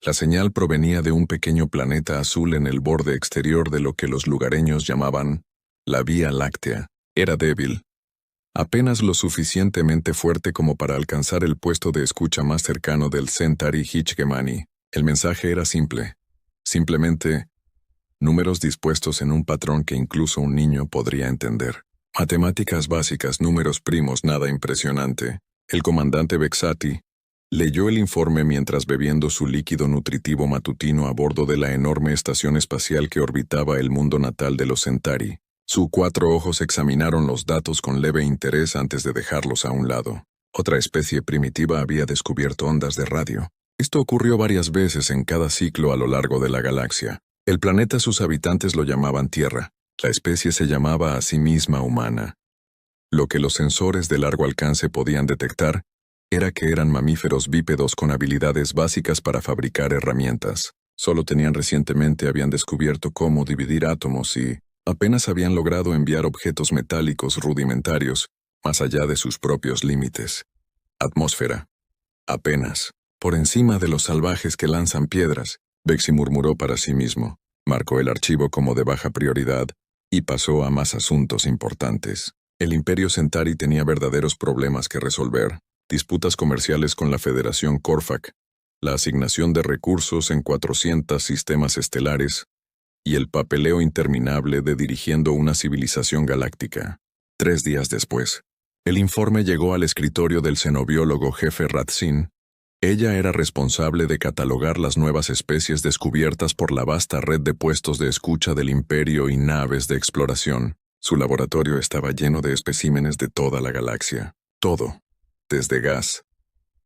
La señal provenía de un pequeño planeta azul en el borde exterior de lo que los lugareños llamaban la Vía Láctea. Era débil, apenas lo suficientemente fuerte como para alcanzar el puesto de escucha más cercano del Centauri Hitchgemani. El mensaje era simple. Simplemente, números dispuestos en un patrón que incluso un niño podría entender. Matemáticas básicas, números primos, nada impresionante. El comandante Vexati leyó el informe mientras bebiendo su líquido nutritivo matutino a bordo de la enorme estación espacial que orbitaba el mundo natal de los Centauri. Sus 4 ojos examinaron los datos con leve interés antes de dejarlos a un lado. Otra especie primitiva había descubierto ondas de radio. Esto ocurrió varias veces en cada ciclo a lo largo de la galaxia. El planeta sus habitantes lo llamaban Tierra. La especie se llamaba a sí misma humana. Lo que los sensores de largo alcance podían detectar era que eran mamíferos bípedos con habilidades básicas para fabricar herramientas. Solo recientemente habían descubierto cómo dividir átomos y apenas habían logrado enviar objetos metálicos rudimentarios más allá de sus propios límites. Atmósfera. Apenas. Por encima de los salvajes que lanzan piedras, Vexi murmuró para sí mismo, marcó el archivo como de baja prioridad y pasó a más asuntos importantes. El Imperio Centauri tenía verdaderos problemas que resolver. Disputas comerciales con la Federación Corfac, la asignación de recursos en 400 sistemas estelares y el papeleo interminable de dirigiendo una civilización galáctica. 3 días después, el informe llegó al escritorio del xenobiólogo jefe Radzin. Ella era responsable de catalogar las nuevas especies descubiertas por la vasta red de puestos de escucha del Imperio y naves de exploración. Su laboratorio estaba lleno de especímenes de toda la galaxia. Todo. Desde gas,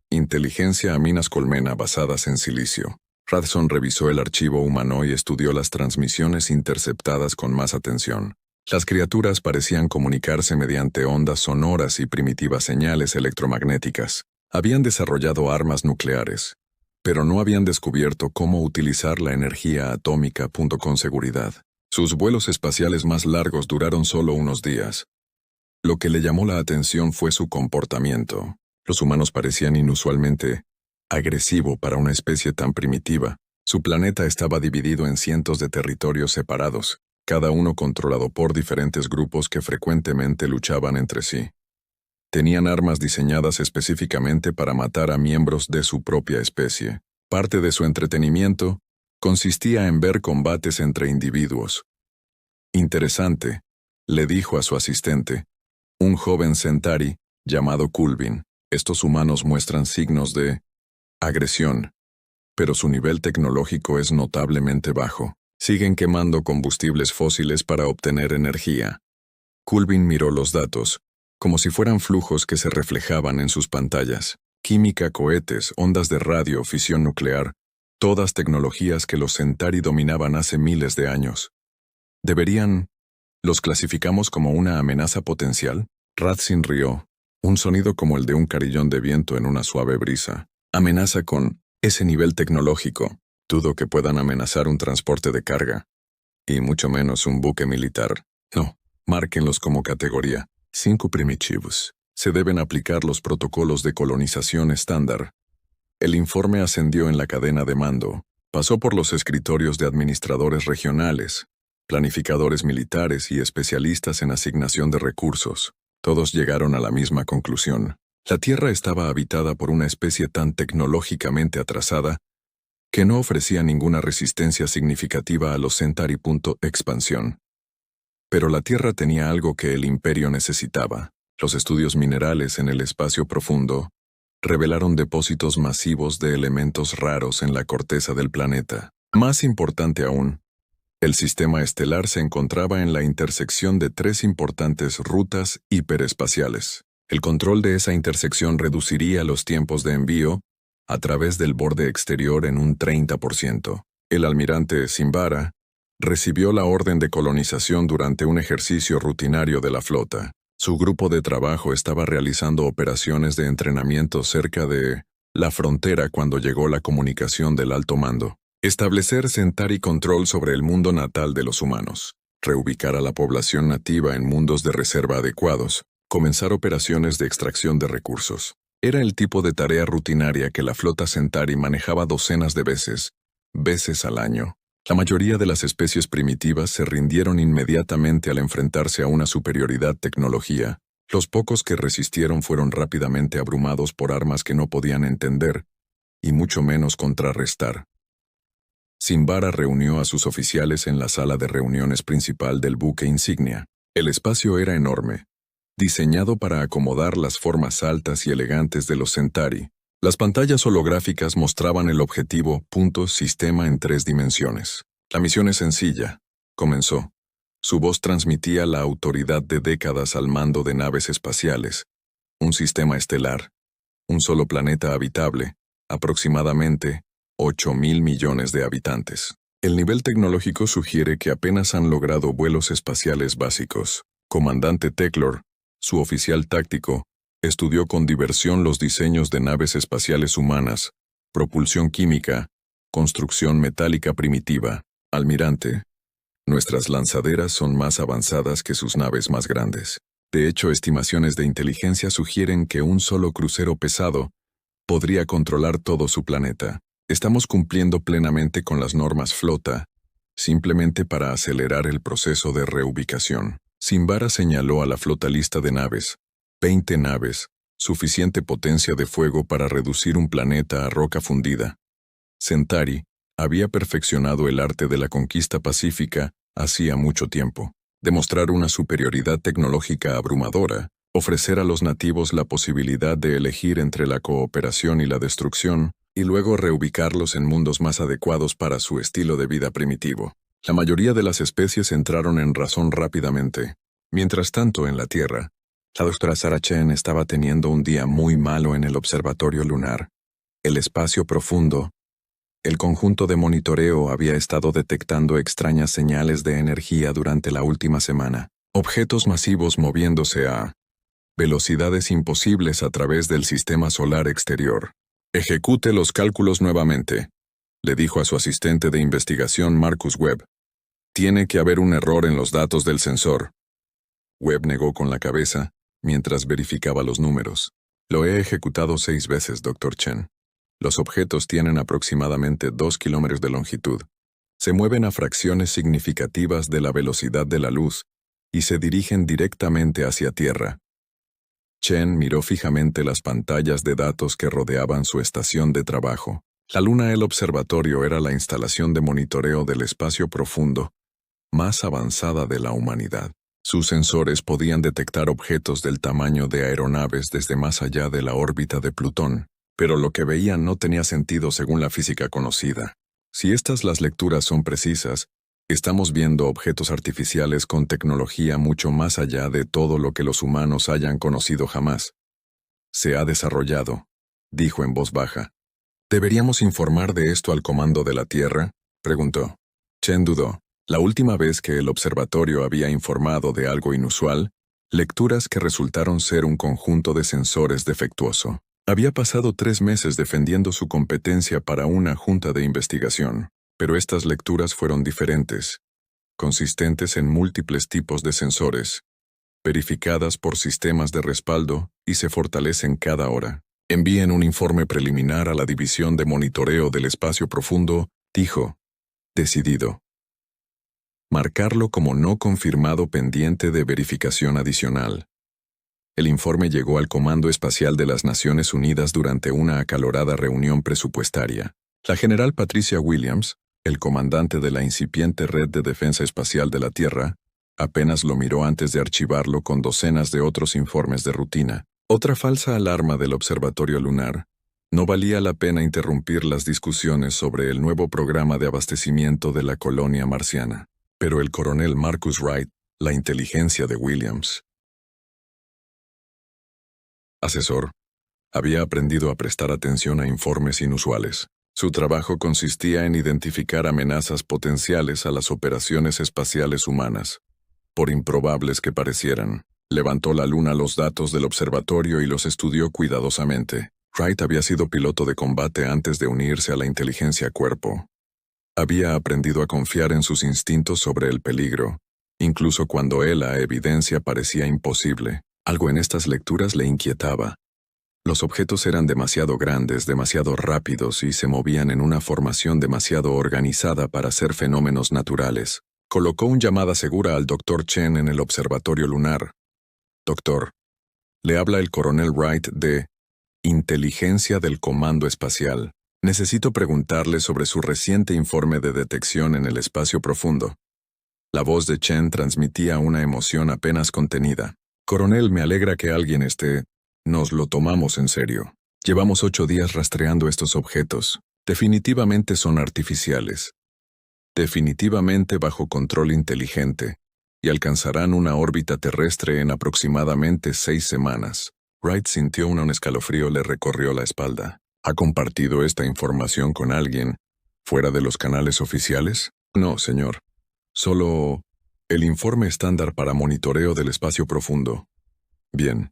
inteligencia a minas colmena basadas en silicio. Radzon revisó el archivo humano y estudió las transmisiones interceptadas con más atención. Las criaturas parecían comunicarse mediante ondas sonoras y primitivas señales electromagnéticas. Habían desarrollado armas nucleares, pero no habían descubierto cómo utilizar la energía atómica. Con seguridad. Sus vuelos espaciales más largos duraron solo unos días. Lo que le llamó la atención fue su comportamiento. Los humanos parecían inusualmente agresivo para una especie tan primitiva. Su planeta estaba dividido en cientos de territorios separados, cada uno controlado por diferentes grupos que frecuentemente luchaban entre sí. Tenían armas diseñadas específicamente para matar a miembros de su propia especie. Parte de su entretenimiento consistía en ver combates entre individuos. Interesante, le dijo a su asistente, un joven Centauri llamado Kulvin. Estos humanos muestran signos de agresión, pero su nivel tecnológico es notablemente bajo. Siguen quemando combustibles fósiles para obtener energía. Kulvin miró los datos, como si fueran flujos que se reflejaban en sus pantallas. Química, cohetes, ondas de radio, fisión nuclear, todas tecnologías que los Centauri dominaban hace miles de años. ¿Los clasificamos como una amenaza potencial? Radzin rió, un sonido como el de un carillón de viento en una suave brisa. Amenaza con ese nivel tecnológico. Dudo que puedan amenazar un transporte de carga, y mucho menos un buque militar. No, márquenlos como categoría 5 primitivos. Se deben aplicar los protocolos de colonización estándar. El informe ascendió en la cadena de mando, pasó por los escritorios de administradores regionales, planificadores militares y especialistas en asignación de recursos. Todos llegaron a la misma conclusión. La Tierra estaba habitada por una especie tan tecnológicamente atrasada que no ofrecía ninguna resistencia significativa a los Centauri. Expansión. Pero la Tierra tenía algo que el Imperio necesitaba. Los estudios minerales en el espacio profundo revelaron depósitos masivos de elementos raros en la corteza del planeta. Más importante aún, el sistema estelar se encontraba en la intersección de 3 importantes rutas hiperespaciales. El control de esa intersección reduciría los tiempos de envío a través del borde exterior en un 30%. El almirante Simbara recibió la orden de colonización durante un ejercicio rutinario de la flota. Su grupo de trabajo estaba realizando operaciones de entrenamiento cerca de la frontera cuando llegó la comunicación del alto mando. Establecer Centauri control sobre el mundo natal de los humanos. Reubicar a la población nativa en mundos de reserva adecuados. Comenzar operaciones de extracción de recursos. Era el tipo de tarea rutinaria que la flota Centauri manejaba docenas de veces al año. La mayoría de las especies primitivas se rindieron inmediatamente al enfrentarse a una superioridad tecnología. Los pocos que resistieron fueron rápidamente abrumados por armas que no podían entender, y mucho menos contrarrestar. Simbara reunió a sus oficiales en la sala de reuniones principal del buque insignia. El espacio era enorme, diseñado para acomodar las formas altas y elegantes de los Centauri. Las pantallas holográficas mostraban el objetivo, sistema en 3 dimensiones. La misión es sencilla, comenzó. Su voz transmitía la autoridad de décadas al mando de naves espaciales. Un sistema estelar. Un solo planeta habitable. Aproximadamente 8.000 millones de habitantes. El nivel tecnológico sugiere que apenas han logrado vuelos espaciales básicos. Comandante Teclor, su oficial táctico, estudió con diversión los diseños de naves espaciales humanas, propulsión química, construcción metálica primitiva. Almirante, nuestras lanzaderas son más avanzadas que sus naves más grandes. De hecho, estimaciones de inteligencia sugieren que un solo crucero pesado podría controlar todo su planeta. Estamos cumpliendo plenamente con las normas flota, simplemente para acelerar el proceso de reubicación. Simbara señaló a la flota lista de naves. 20 naves, suficiente potencia de fuego para reducir un planeta a roca fundida. Centauri había perfeccionado el arte de la conquista pacífica hacía mucho tiempo. Demostrar una superioridad tecnológica abrumadora, ofrecer a los nativos la posibilidad de elegir entre la cooperación y la destrucción, y luego reubicarlos en mundos más adecuados para su estilo de vida primitivo. La mayoría de las especies entraron en razón rápidamente. Mientras tanto, en la Tierra, la doctora Sarah Chen estaba teniendo un día muy malo en el observatorio lunar. El espacio profundo. El conjunto de monitoreo había estado detectando extrañas señales de energía durante la última semana. Objetos masivos moviéndose a velocidades imposibles a través del sistema solar exterior. Ejecute los cálculos nuevamente, le dijo a su asistente de investigación Marcus Webb. Tiene que haber un error en los datos del sensor. Webb negó con la cabeza, mientras verificaba los números. Lo he ejecutado 6 veces, Dr. Chen. Los objetos tienen aproximadamente 2 kilómetros de longitud. Se mueven a fracciones significativas de la velocidad de la luz y se dirigen directamente hacia Tierra. Chen miró fijamente las pantallas de datos que rodeaban su estación de trabajo. La luna el observatorio era la instalación de monitoreo del espacio profundo, más avanzada de la humanidad. Sus sensores podían detectar objetos del tamaño de aeronaves desde más allá de la órbita de Plutón, pero lo que veían no tenía sentido según la física conocida. Si las lecturas son precisas, estamos viendo objetos artificiales con tecnología mucho más allá de todo lo que los humanos hayan conocido jamás. Se ha desarrollado, dijo en voz baja. ¿Deberíamos informar de esto al comando de la Tierra?, preguntó. Chen dudó. La última vez que el observatorio había informado de algo inusual, lecturas que resultaron ser un conjunto de sensores defectuoso. Había pasado 3 meses defendiendo su competencia para una junta de investigación, pero estas lecturas fueron diferentes, consistentes en múltiples tipos de sensores, verificadas por sistemas de respaldo y se fortalecen cada hora. Envíen un informe preliminar a la División de Monitoreo del Espacio Profundo, dijo, decidido. Marcarlo como no confirmado pendiente de verificación adicional. El informe llegó al Comando Espacial de las Naciones Unidas durante una acalorada reunión presupuestaria. La general Patricia Williams, el comandante de la incipiente Red de Defensa Espacial de la Tierra, apenas lo miró antes de archivarlo con docenas de otros informes de rutina. Otra falsa alarma del observatorio lunar. No valía la pena interrumpir las discusiones sobre el nuevo programa de abastecimiento de la colonia marciana. Pero el coronel Marcus Wright, la inteligencia de Williams, asesor, había aprendido a prestar atención a informes inusuales. Su trabajo consistía en identificar amenazas potenciales a las operaciones espaciales humanas. Por improbables que parecieran, levantó la luna los datos del observatorio y los estudió cuidadosamente. Wright había sido piloto de combate antes de unirse a la inteligencia cuerpo. Había aprendido a confiar en sus instintos sobre el peligro, incluso cuando la evidencia parecía imposible. Algo en estas lecturas le inquietaba. Los objetos eran demasiado grandes, demasiado rápidos y se movían en una formación demasiado organizada para ser fenómenos naturales. Colocó una llamada segura al Dr. Chen en el observatorio lunar. Doctor, le habla el coronel Wright de Inteligencia del Comando Espacial. Necesito preguntarle sobre su reciente informe de detección en el espacio profundo. La voz de Chen transmitía una emoción apenas contenida. Coronel, me alegra que alguien esté. Nos lo tomamos en serio. Llevamos 8 días rastreando estos objetos. Definitivamente son artificiales. Definitivamente bajo control inteligente. Y alcanzarán una órbita terrestre en aproximadamente 6 semanas. Wright sintió un escalofrío le recorrió la espalda. ¿Ha compartido esta información con alguien fuera de los canales oficiales? No, señor. Solo el informe estándar para monitoreo del espacio profundo. Bien.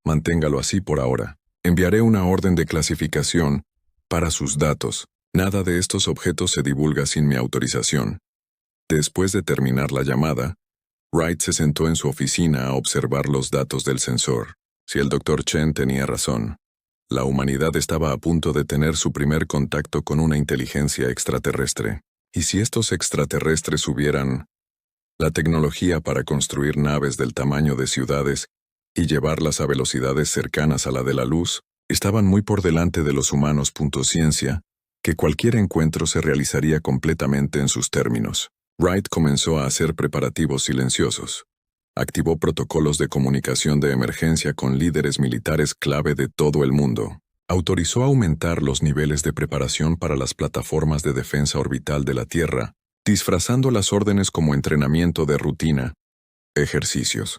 Manténgalo así por ahora. Enviaré una orden de clasificación para sus datos. Nada de estos objetos se divulga sin mi autorización. Después de terminar la llamada, Wright se sentó en su oficina a observar los datos del sensor. Si el Dr. Chen tenía razón, la humanidad estaba a punto de tener su primer contacto con una inteligencia extraterrestre. ¿Y si estos extraterrestres hubieran la tecnología para construir naves del tamaño de ciudades y llevarlas a velocidades cercanas a la de la luz? Estaban muy por delante de los humanos. Ciencia, que cualquier encuentro se realizaría completamente en sus términos. Wright comenzó a hacer preparativos silenciosos. Activó protocolos de comunicación de emergencia con líderes militares clave de todo el mundo. Autorizó aumentar los niveles de preparación para las plataformas de defensa orbital de la Tierra, disfrazando las órdenes como entrenamiento de rutina, ejercicios.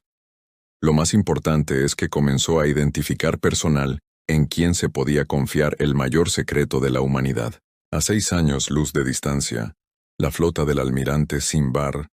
Lo más importante es que comenzó a identificar personal en quien se podía confiar el mayor secreto de la humanidad. A 6 años luz de distancia, la flota del almirante Simbar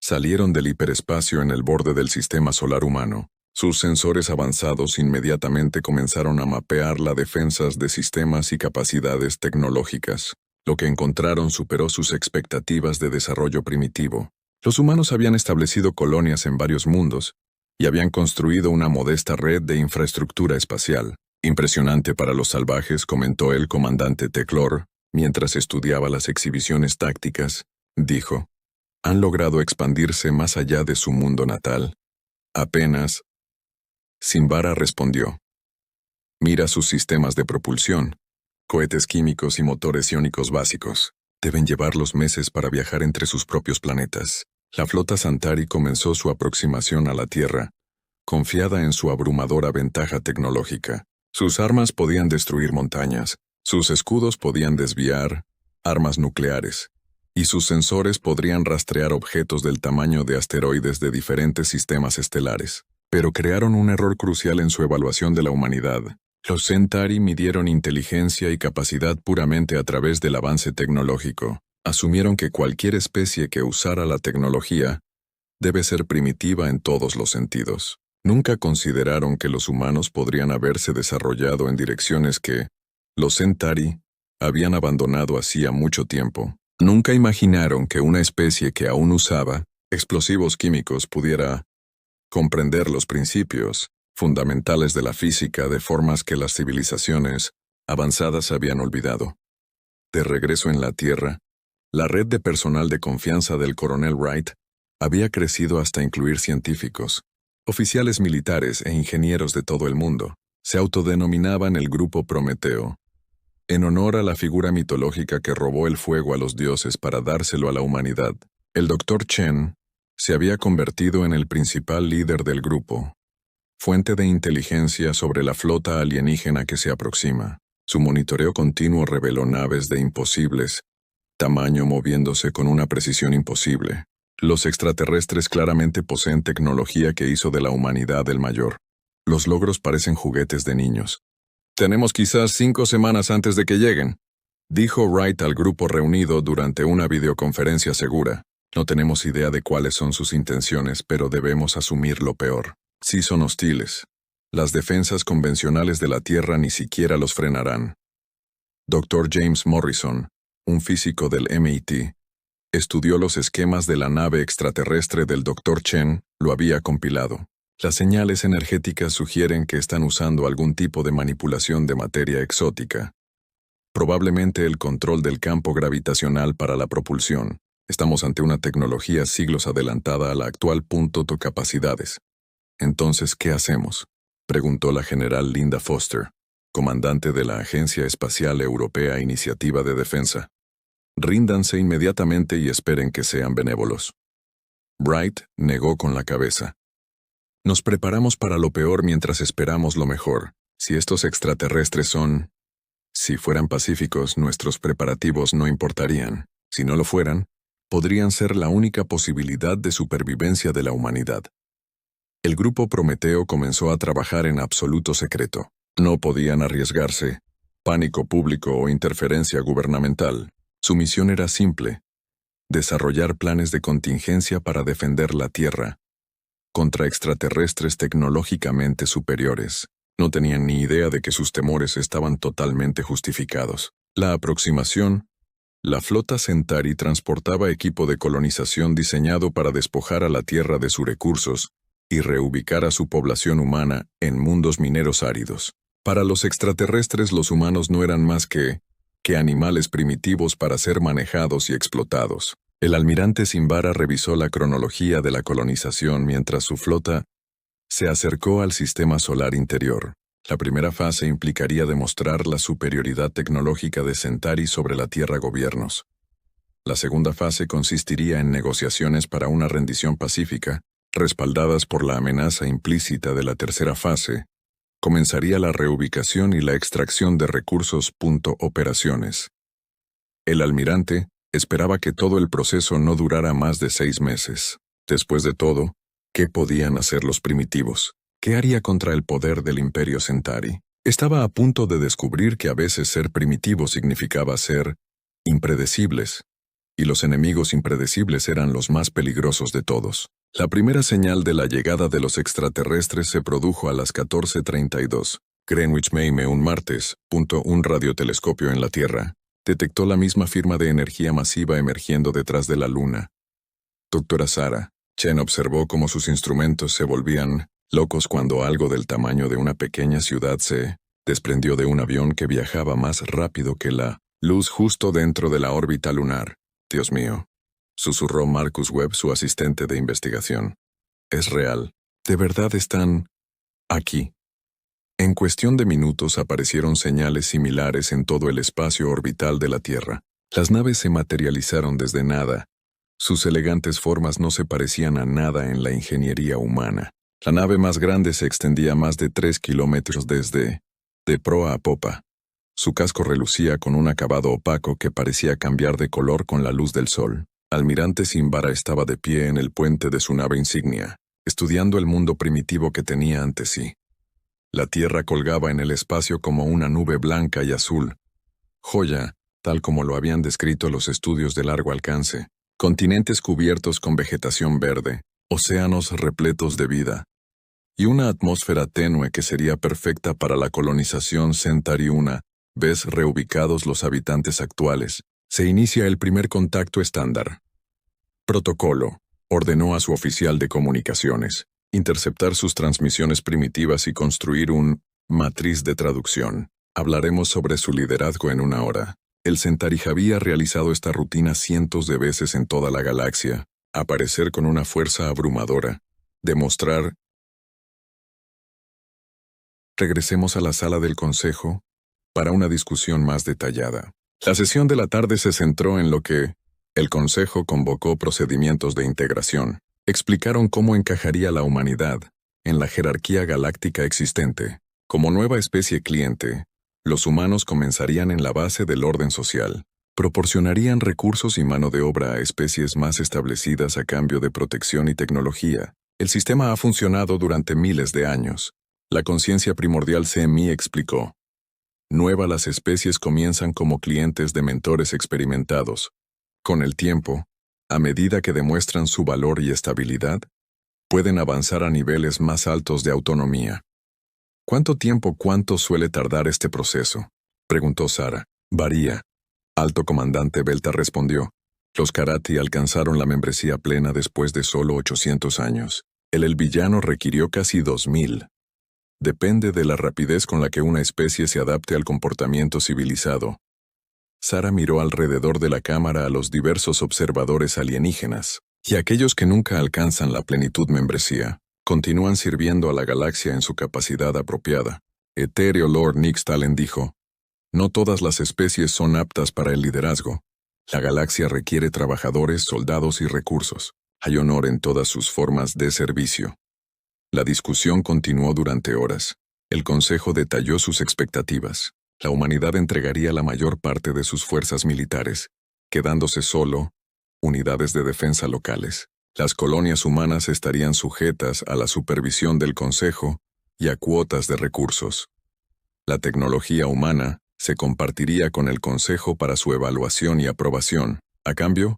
salieron del hiperespacio en el borde del sistema solar humano. Sus sensores avanzados inmediatamente comenzaron a mapear las defensas de sistemas y capacidades tecnológicas. Lo que encontraron superó sus expectativas de desarrollo primitivo. Los humanos habían establecido colonias en varios mundos y habían construido una modesta red de infraestructura espacial. Impresionante para los salvajes, comentó el comandante Teclor, mientras estudiaba las exhibiciones tácticas. Dijo, han logrado expandirse más allá de su mundo natal. Apenas. Simbara respondió. Mira sus sistemas de propulsión, cohetes químicos y motores iónicos básicos. Deben llevar los meses para viajar entre sus propios planetas. La flota Santari comenzó su aproximación a la Tierra, confiada en su abrumadora ventaja tecnológica. Sus armas podían destruir montañas, sus escudos podían desviar armas nucleares, y sus sensores podrían rastrear objetos del tamaño de asteroides de diferentes sistemas estelares. Pero crearon un error crucial en su evaluación de la humanidad. Los Centauri midieron inteligencia y capacidad puramente a través del avance tecnológico. Asumieron que cualquier especie que usara la tecnología debe ser primitiva en todos los sentidos. Nunca consideraron que los humanos podrían haberse desarrollado en direcciones que los Centauri habían abandonado hacía mucho tiempo. Nunca imaginaron que una especie que aún usaba explosivos químicos pudiera comprender los principios fundamentales de la física de formas que las civilizaciones avanzadas habían olvidado. De regreso en la Tierra, la red de personal de confianza del coronel Wright había crecido hasta incluir científicos, oficiales militares e ingenieros de todo el mundo. Se autodenominaban el Grupo Prometeo, en honor a la figura mitológica que robó el fuego a los dioses para dárselo a la humanidad. El Dr. Chen se había convertido en el principal líder del grupo, fuente de inteligencia sobre la flota alienígena que se aproxima. Su monitoreo continuo reveló naves de imposibles tamaño moviéndose con una precisión imposible. Los extraterrestres claramente poseen tecnología que hizo de la humanidad el mayor. Los logros parecen juguetes de niños. Tenemos quizás 5 semanas antes de que lleguen, dijo Wright al grupo reunido durante una videoconferencia segura. No tenemos idea de cuáles son sus intenciones, pero debemos asumir lo peor. Si son hostiles, las defensas convencionales de la Tierra ni siquiera los frenarán. Dr. James Morrison, un físico del MIT, estudió los esquemas de la nave extraterrestre del Dr. Chen, lo había compilado. Las señales energéticas sugieren que están usando algún tipo de manipulación de materia exótica. Probablemente el control del campo gravitacional para la propulsión. Estamos ante una tecnología siglos adelantada a la actual. Capacidades. Entonces, ¿qué hacemos?, preguntó la general Linda Foster, comandante de la Agencia Espacial Europea Iniciativa de Defensa. Ríndanse inmediatamente y esperen que sean benévolos. Bright negó con la cabeza. Nos preparamos para lo peor mientras esperamos lo mejor. Si estos extraterrestres son... Si fueran pacíficos, nuestros preparativos no importarían. Si no lo fueran, podrían ser la única posibilidad de supervivencia de la humanidad. El grupo Prometeo comenzó a trabajar en absoluto secreto. No podían arriesgarse, pánico público o interferencia gubernamental. Su misión era simple: desarrollar planes de contingencia para defender la Tierra contra extraterrestres tecnológicamente superiores. No tenían ni idea de que sus temores estaban totalmente justificados. La aproximación. La flota Centauri transportaba equipo de colonización diseñado para despojar a la Tierra de sus recursos y reubicar a su población humana en mundos mineros áridos. Para los extraterrestres, los humanos no eran más que animales primitivos para ser manejados y explotados. El almirante Simbara revisó la cronología de la colonización mientras su flota se acercó al sistema solar interior. La primera fase implicaría demostrar la superioridad tecnológica de Centauri sobre la Tierra gobiernos. La segunda fase consistiría en negociaciones para una rendición pacífica, respaldadas por la amenaza implícita de la tercera fase. Comenzaría la reubicación y la extracción de recursos. Operaciones. El almirante esperaba que todo el proceso no durara más de 6 meses. Después de todo, ¿qué podían hacer los primitivos? ¿Qué haría contra el poder del Imperio Centauri? Estaba a punto de descubrir que a veces ser primitivo significaba ser impredecibles, y los enemigos impredecibles eran los más peligrosos de todos. La primera señal de la llegada de los extraterrestres se produjo a las 14:32. Greenwich Mean, un martes. Un radiotelescopio en la Tierra detectó la misma firma de energía masiva emergiendo detrás de la Luna. Doctora Sarah Chen observó cómo sus instrumentos se volvían locos cuando algo del tamaño de una pequeña ciudad se desprendió de un avión que viajaba más rápido que la luz justo dentro de la órbita lunar. «Dios mío», susurró Marcus Webb, su asistente de investigación. «Es real. De verdad están aquí». En cuestión de minutos aparecieron señales similares en todo el espacio orbital de la Tierra. Las naves se materializaron desde nada. Sus elegantes formas no se parecían a nada en la ingeniería humana. La nave más grande se extendía más de 3 kilómetros de proa a popa. Su casco relucía con un acabado opaco que parecía cambiar de color con la luz del sol. Almirante Simbara estaba de pie en el puente de su nave insignia, estudiando el mundo primitivo que tenía ante sí. La Tierra colgaba en el espacio como una nube blanca y azul. Joya, tal como lo habían descrito los estudios de largo alcance. Continentes cubiertos con vegetación verde, océanos repletos de vida, y una atmósfera tenue que sería perfecta para la colonización Centauri. Una vez reubicados los habitantes actuales, se inicia el primer contacto estándar. Protocolo. Ordenó a su oficial de comunicaciones interceptar sus transmisiones primitivas y construir un matriz de traducción. Hablaremos sobre su liderazgo en 1 hora. El Centauri había realizado esta rutina cientos de veces en toda la galaxia. Aparecer con una fuerza abrumadora. Demostrar. Regresemos a la sala del consejo para una discusión más detallada. La sesión de la tarde se centró en lo que el consejo convocó procedimientos de integración. Explicaron cómo encajaría la humanidad en la jerarquía galáctica existente. Como nueva especie cliente, los humanos comenzarían en la base del orden social. Proporcionarían recursos y mano de obra a especies más establecidas a cambio de protección y tecnología. El sistema ha funcionado durante miles de años. La conciencia primordial CMI explicó. Las especies comienzan como clientes de mentores experimentados. Con el tiempo, a medida que demuestran su valor y estabilidad, pueden avanzar a niveles más altos de autonomía. ¿Cuánto suele tardar este proceso?, preguntó Sarah. Varía. Alto comandante Belta respondió. Los Karati alcanzaron la membresía plena después de solo 800 años. El villano requirió casi 2000. Depende de la rapidez con la que una especie se adapte al comportamiento civilizado. Sara miró alrededor de la cámara a los diversos observadores alienígenas, y aquellos que nunca alcanzan la plenitud membresía, continúan sirviendo a la galaxia en su capacidad apropiada. Etéreo Lord Nixtalen dijo, no todas las especies son aptas para el liderazgo. La galaxia requiere trabajadores, soldados y recursos. Hay honor en todas sus formas de servicio. La discusión continuó durante horas. El Consejo detalló sus expectativas. La humanidad entregaría la mayor parte de sus fuerzas militares, quedándose solo unidades de defensa locales. Las colonias humanas estarían sujetas a la supervisión del Consejo y a cuotas de recursos. La tecnología humana se compartiría con el Consejo para su evaluación y aprobación. A cambio,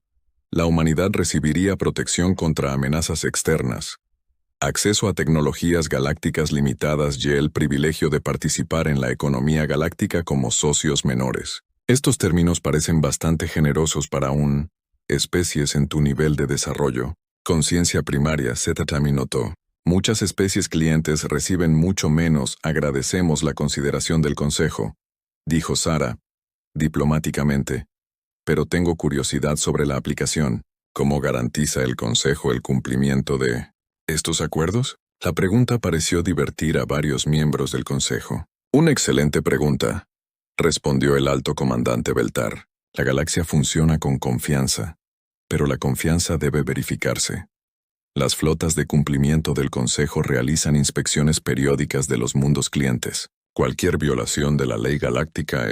la humanidad recibiría protección contra amenazas externas, acceso a tecnologías galácticas limitadas y el privilegio de participar en la economía galáctica como socios menores. Estos términos parecen bastante generosos para especies en tu nivel de desarrollo. Conciencia primaria, Zetami notó. Muchas especies clientes reciben mucho menos. Agradecemos la consideración del Consejo, dijo Sara, diplomáticamente. Pero tengo curiosidad sobre la aplicación. ¿Cómo garantiza el Consejo el cumplimiento de estos acuerdos? La pregunta pareció divertir a varios miembros del Consejo. Una excelente pregunta, respondió el alto comandante Beltar. La galaxia funciona con confianza, pero la confianza debe verificarse. Las flotas de cumplimiento del Consejo realizan inspecciones periódicas de los mundos clientes. Cualquier violación de la ley galáctica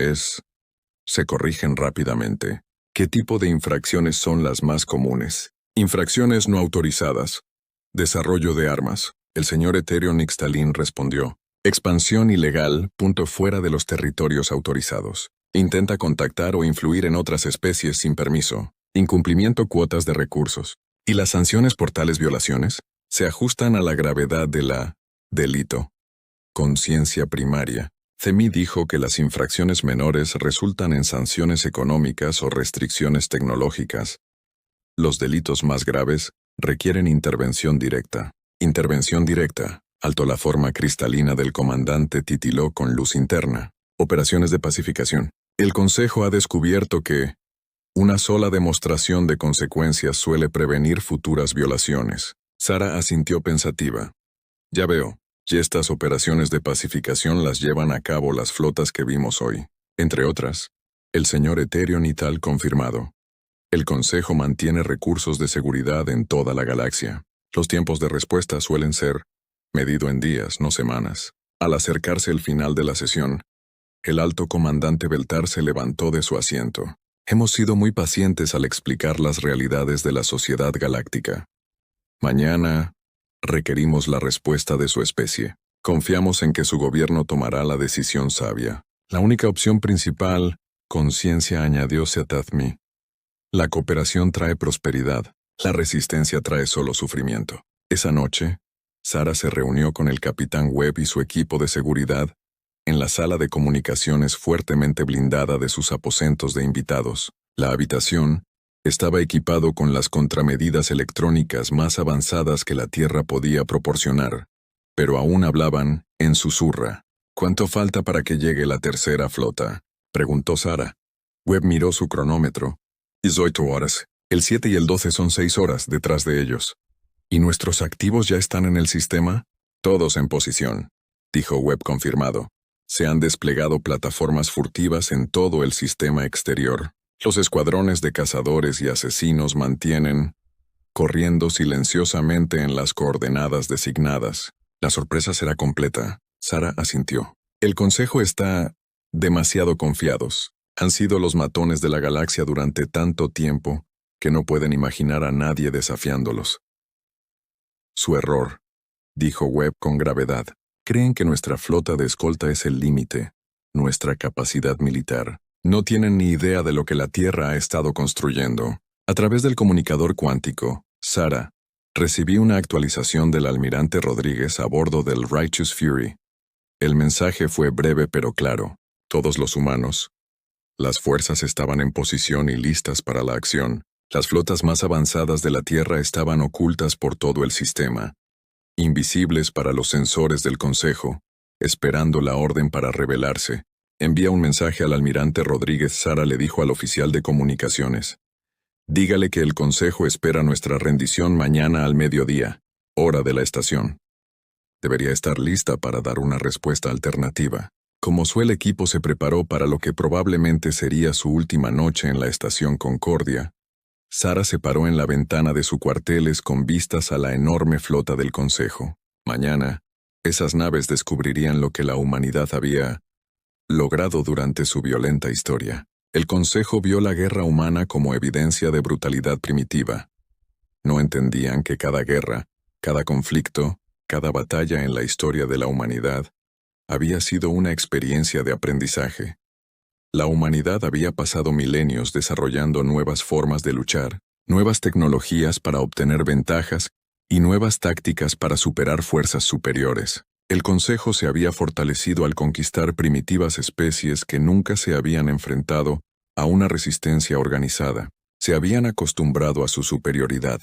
se corrigen rápidamente. ¿Qué tipo de infracciones son las más comunes? Infracciones no autorizadas. Desarrollo de armas. El señor Etéreo Nixtalin respondió. Expansión ilegal, fuera de los territorios autorizados. Intenta contactar o influir en otras especies sin permiso. Incumplimiento cuotas de recursos. ¿Y las sanciones por tales violaciones? Se ajustan a la gravedad de la delito. Conciencia primaria. Cemi dijo que las infracciones menores resultan en sanciones económicas o restricciones tecnológicas. Los delitos más graves requieren intervención directa. Intervención directa. Alto la forma cristalina del comandante titiló con luz interna. Operaciones de pacificación. El Consejo ha descubierto que una sola demostración de consecuencias suele prevenir futuras violaciones. Sara asintió pensativa. Ya veo. Y estas operaciones de pacificación las llevan a cabo las flotas que vimos hoy. Entre otras, el señor Etéreo Nital confirmado. El Consejo mantiene recursos de seguridad en toda la galaxia. Los tiempos de respuesta suelen ser medido en días, no semanas. Al acercarse el final de la sesión, el alto comandante Beltar se levantó de su asiento. Hemos sido muy pacientes al explicar las realidades de la sociedad galáctica. Mañana requerimos la respuesta de su especie. Confiamos en que su gobierno tomará la decisión sabia. La única opción principal, conciencia, añadió Setazmi. La cooperación trae prosperidad. La resistencia trae solo sufrimiento. Esa noche, Sara se reunió con el capitán Webb y su equipo de seguridad en la sala de comunicaciones fuertemente blindada de sus aposentos de invitados. La habitación estaba equipado con las contramedidas electrónicas más avanzadas que la Tierra podía proporcionar, pero aún hablaban en susurra. ¿Cuánto falta para que llegue la tercera flota?, preguntó Sara. Webb miró su cronómetro. 18 horas. El 7 y el 12 son 6 horas detrás de ellos. ¿Y nuestros activos ya están en el sistema? Todos en posición, dijo Webb confirmado. Se han desplegado plataformas furtivas en todo el sistema exterior. Los escuadrones de cazadores y asesinos mantienen corriendo silenciosamente en las coordenadas designadas. La sorpresa será completa. Sara asintió. El Consejo está demasiado confiados. Han sido los matones de la galaxia durante tanto tiempo que no pueden imaginar a nadie desafiándolos. Su error, dijo Webb con gravedad. Creen que nuestra flota de escolta es el límite, nuestra capacidad militar. No tienen ni idea de lo que la Tierra ha estado construyendo. A través del comunicador cuántico, Sara, recibí una actualización del almirante Rodríguez a bordo del Righteous Fury. El mensaje fue breve pero claro. Todos los humanos. Las fuerzas estaban en posición y listas para la acción. Las flotas más avanzadas de la Tierra estaban ocultas por todo el sistema. invisibles para los sensores del Consejo, esperando la orden para rebelarse. Envía un mensaje al almirante Rodríguez. Sara le dijo al oficial de comunicaciones. Dígale que el Consejo espera nuestra rendición mañana al mediodía, hora de la estación. Debería estar lista para dar una respuesta alternativa. Como el equipo se preparó para lo que probablemente sería su última noche en la estación Concordia, Sara se paró en la ventana de su cuarteles con vistas a la enorme flota del Consejo. Mañana, esas naves descubrirían lo que la humanidad había logrado durante su violenta historia. El Consejo vio la guerra humana como evidencia de brutalidad primitiva. No entendían que cada guerra, cada conflicto, cada batalla en la historia de la humanidad había sido una experiencia de aprendizaje. La humanidad había pasado milenios desarrollando nuevas formas de luchar, nuevas tecnologías para obtener ventajas y nuevas tácticas para superar fuerzas superiores. El Consejo se había fortalecido al conquistar primitivas especies que nunca se habían enfrentado a una resistencia organizada. Se habían acostumbrado a su superioridad,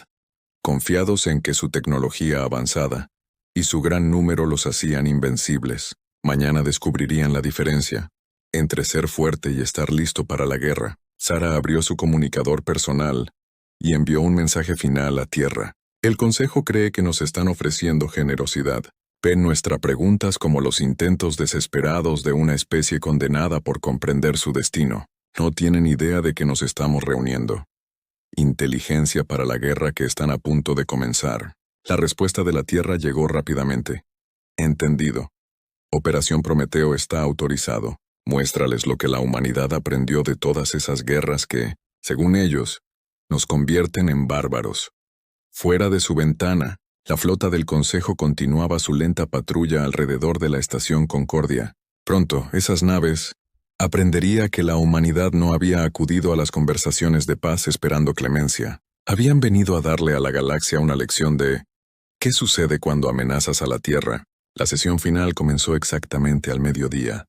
confiados en que su tecnología avanzada y su gran número los hacían invencibles. Mañana descubrirían la diferencia entre ser fuerte y estar listo para la guerra. Sara abrió su comunicador personal y envió un mensaje final a Tierra. El Consejo cree que nos están ofreciendo generosidad. Ven nuestras preguntas como los intentos desesperados de una especie condenada por comprender su destino. No tienen idea de que nos estamos reuniendo. Inteligencia para la guerra que están a punto de comenzar. La respuesta de la Tierra llegó rápidamente. Entendido. Operación Prometeo está autorizado. Muéstrales lo que la humanidad aprendió de todas esas guerras que, según ellos, nos convierten en bárbaros. Fuera de su ventana, la flota del Consejo continuaba su lenta patrulla alrededor de la estación Concordia. Pronto, esas naves aprendería que la humanidad no había acudido a las conversaciones de paz esperando clemencia. Habían venido a darle a la galaxia una lección de ¿qué sucede cuando amenazas a la Tierra? La sesión final comenzó exactamente al mediodía,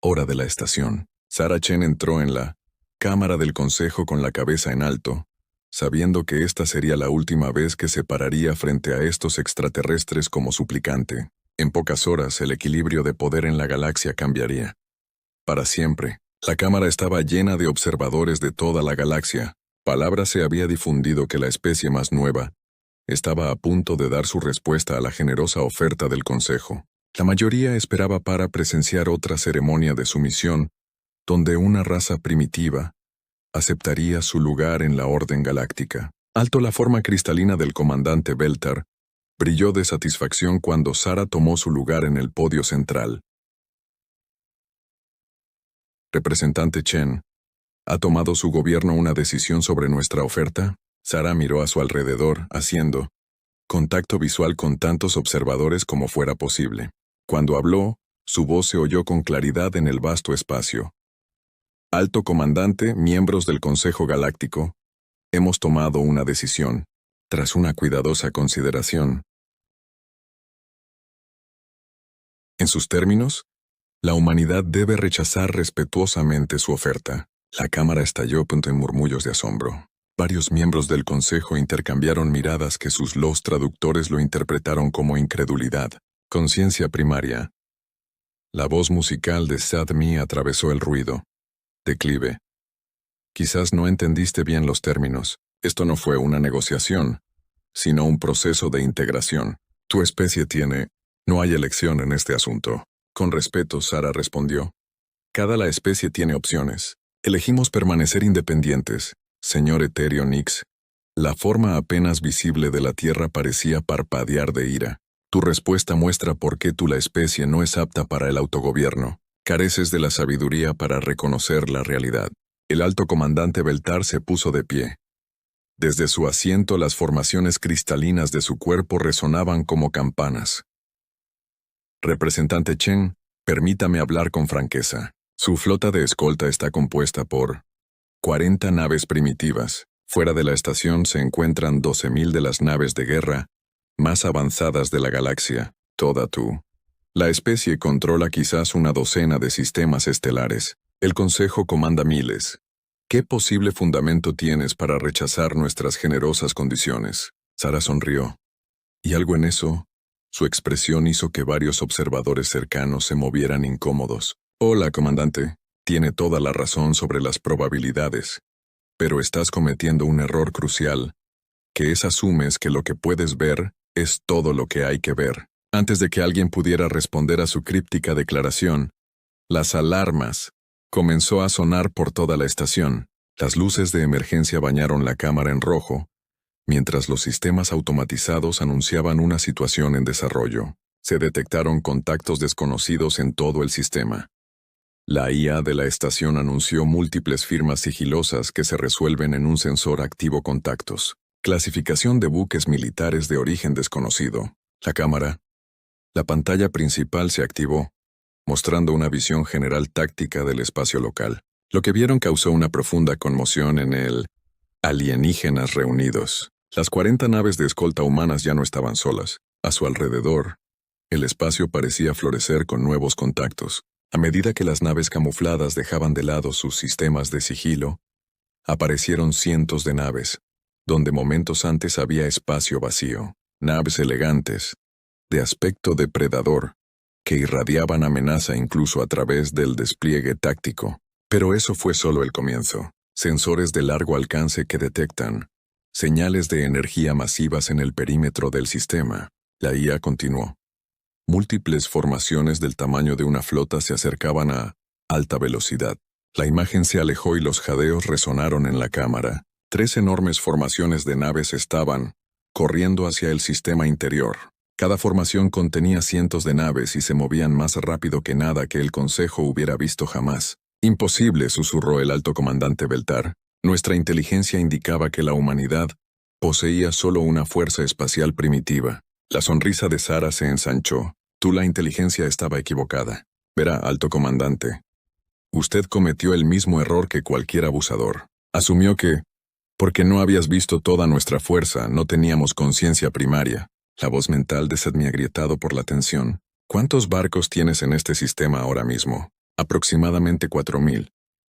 hora de la estación. Sara Chen entró en la cámara del Consejo con la cabeza en alto, sabiendo que esta sería la última vez que se pararía frente a estos extraterrestres como suplicante. En pocas horas el equilibrio de poder en la galaxia cambiaría. Para siempre. La cámara estaba llena de observadores de toda la galaxia. Palabra se había difundido que la especie más nueva estaba a punto de dar su respuesta a la generosa oferta del Consejo. La mayoría esperaba para presenciar otra ceremonia de sumisión, donde una raza primitiva aceptaría su lugar en la orden galáctica. Alto la forma cristalina del comandante Beltar brilló de satisfacción cuando Sara tomó su lugar en el podio central. Representante Chen, ¿ha tomado su gobierno una decisión sobre nuestra oferta? Sara miró a su alrededor, haciendo contacto visual con tantos observadores como fuera posible. Cuando habló, su voz se oyó con claridad en el vasto espacio. Alto comandante, miembros del Consejo Galáctico, hemos tomado una decisión, tras una cuidadosa consideración. En sus términos, la humanidad debe rechazar respetuosamente su oferta. La cámara estalló en murmullos de asombro. Varios miembros del Consejo intercambiaron miradas que los traductores lo interpretaron como incredulidad. Conciencia primaria. La voz musical de Sadmi atravesó el ruido. Declive. Quizás no entendiste bien los términos. Esto no fue una negociación, sino un proceso de integración. Tu especie tiene... No hay elección en este asunto. Con respeto, Sara respondió. La especie tiene opciones. Elegimos permanecer independientes. Señor Ethereum Nix. La forma apenas visible de la Tierra parecía parpadear de ira. Tu respuesta muestra por qué la especie no es apta para el autogobierno. Careces de la sabiduría para reconocer la realidad. El alto comandante Beltar se puso de pie. Desde su asiento las formaciones cristalinas de su cuerpo resonaban como campanas. Representante Chen, permítame hablar con franqueza. Su flota de escolta está compuesta por 40 naves primitivas. Fuera de la estación se encuentran 12.000 de las naves de guerra más avanzadas de la galaxia. Toda tú. La especie controla quizás una docena de sistemas estelares. El Consejo comanda miles. ¿Qué posible fundamento tienes para rechazar nuestras generosas condiciones? Sara sonrió. ¿Y algo en eso Su expresión hizo que varios observadores cercanos se movieran incómodos. Hola, comandante. Tiene toda la razón sobre las probabilidades. Pero estás cometiendo un error crucial, que es asumes que lo que puedes ver es todo lo que hay que ver. Antes de que alguien pudiera responder a su críptica declaración, las alarmas comenzó a sonar por toda la estación. Las luces de emergencia bañaron la cámara en rojo, mientras los sistemas automatizados anunciaban una situación en desarrollo. Se detectaron contactos desconocidos en todo el sistema. La IA de la estación anunció múltiples firmas sigilosas que se resuelven en un sensor activo contactos. Clasificación de buques militares de origen desconocido. La pantalla principal se activó, mostrando una visión general táctica del espacio local. Lo que vieron causó una profunda conmoción en el alienígenas reunidos. Las 40 naves de escolta humanas ya no estaban solas. A su alrededor, el espacio parecía florecer con nuevos contactos. A medida que las naves camufladas dejaban de lado sus sistemas de sigilo, aparecieron cientos de naves, donde momentos antes había espacio vacío. Naves elegantes, de aspecto depredador, que irradiaban amenaza incluso a través del despliegue táctico. Pero eso fue solo el comienzo. Sensores de largo alcance que detectan señales de energía masivas en el perímetro del sistema. La IA continuó. Múltiples formaciones del tamaño de una flota se acercaban a alta velocidad. La imagen se alejó y los jadeos resonaron en la cámara. 3 enormes formaciones de naves estaban corriendo hacia el sistema interior. Cada formación contenía cientos de naves y se movían más rápido que nada que el Consejo hubiera visto jamás. Imposible, susurró el alto comandante Beltar. Nuestra inteligencia indicaba que la humanidad poseía solo una fuerza espacial primitiva. La sonrisa de Sara se ensanchó. La inteligencia estaba equivocada. Verá, alto comandante. Usted cometió el mismo error que cualquier abusador. Asumió que, porque no habías visto toda nuestra fuerza, no teníamos conciencia primaria. La voz mental de Sedmi agrietado por la tensión. ¿Cuántos barcos tienes en este sistema ahora mismo? Aproximadamente 4000.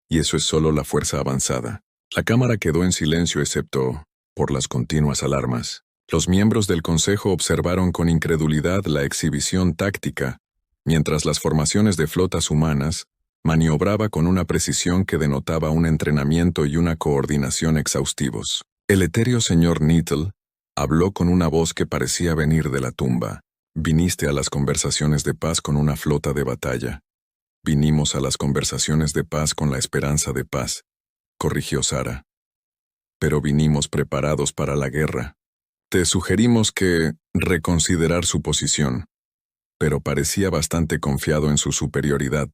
Y eso es solo la fuerza avanzada. La cámara quedó en silencio excepto por las continuas alarmas. Los miembros del Consejo observaron con incredulidad la exhibición táctica, mientras las formaciones de flotas humanas maniobraba con una precisión que denotaba un entrenamiento y una coordinación exhaustivos. El etéreo señor Nittle habló con una voz que parecía venir de la tumba. Viniste a las conversaciones de paz con una flota de batalla. Vinimos a las conversaciones de paz con la esperanza de paz, corrigió Sara. Pero vinimos preparados para la guerra. Te sugerimos que reconsiderar su posición, pero parecía bastante confiado en su superioridad.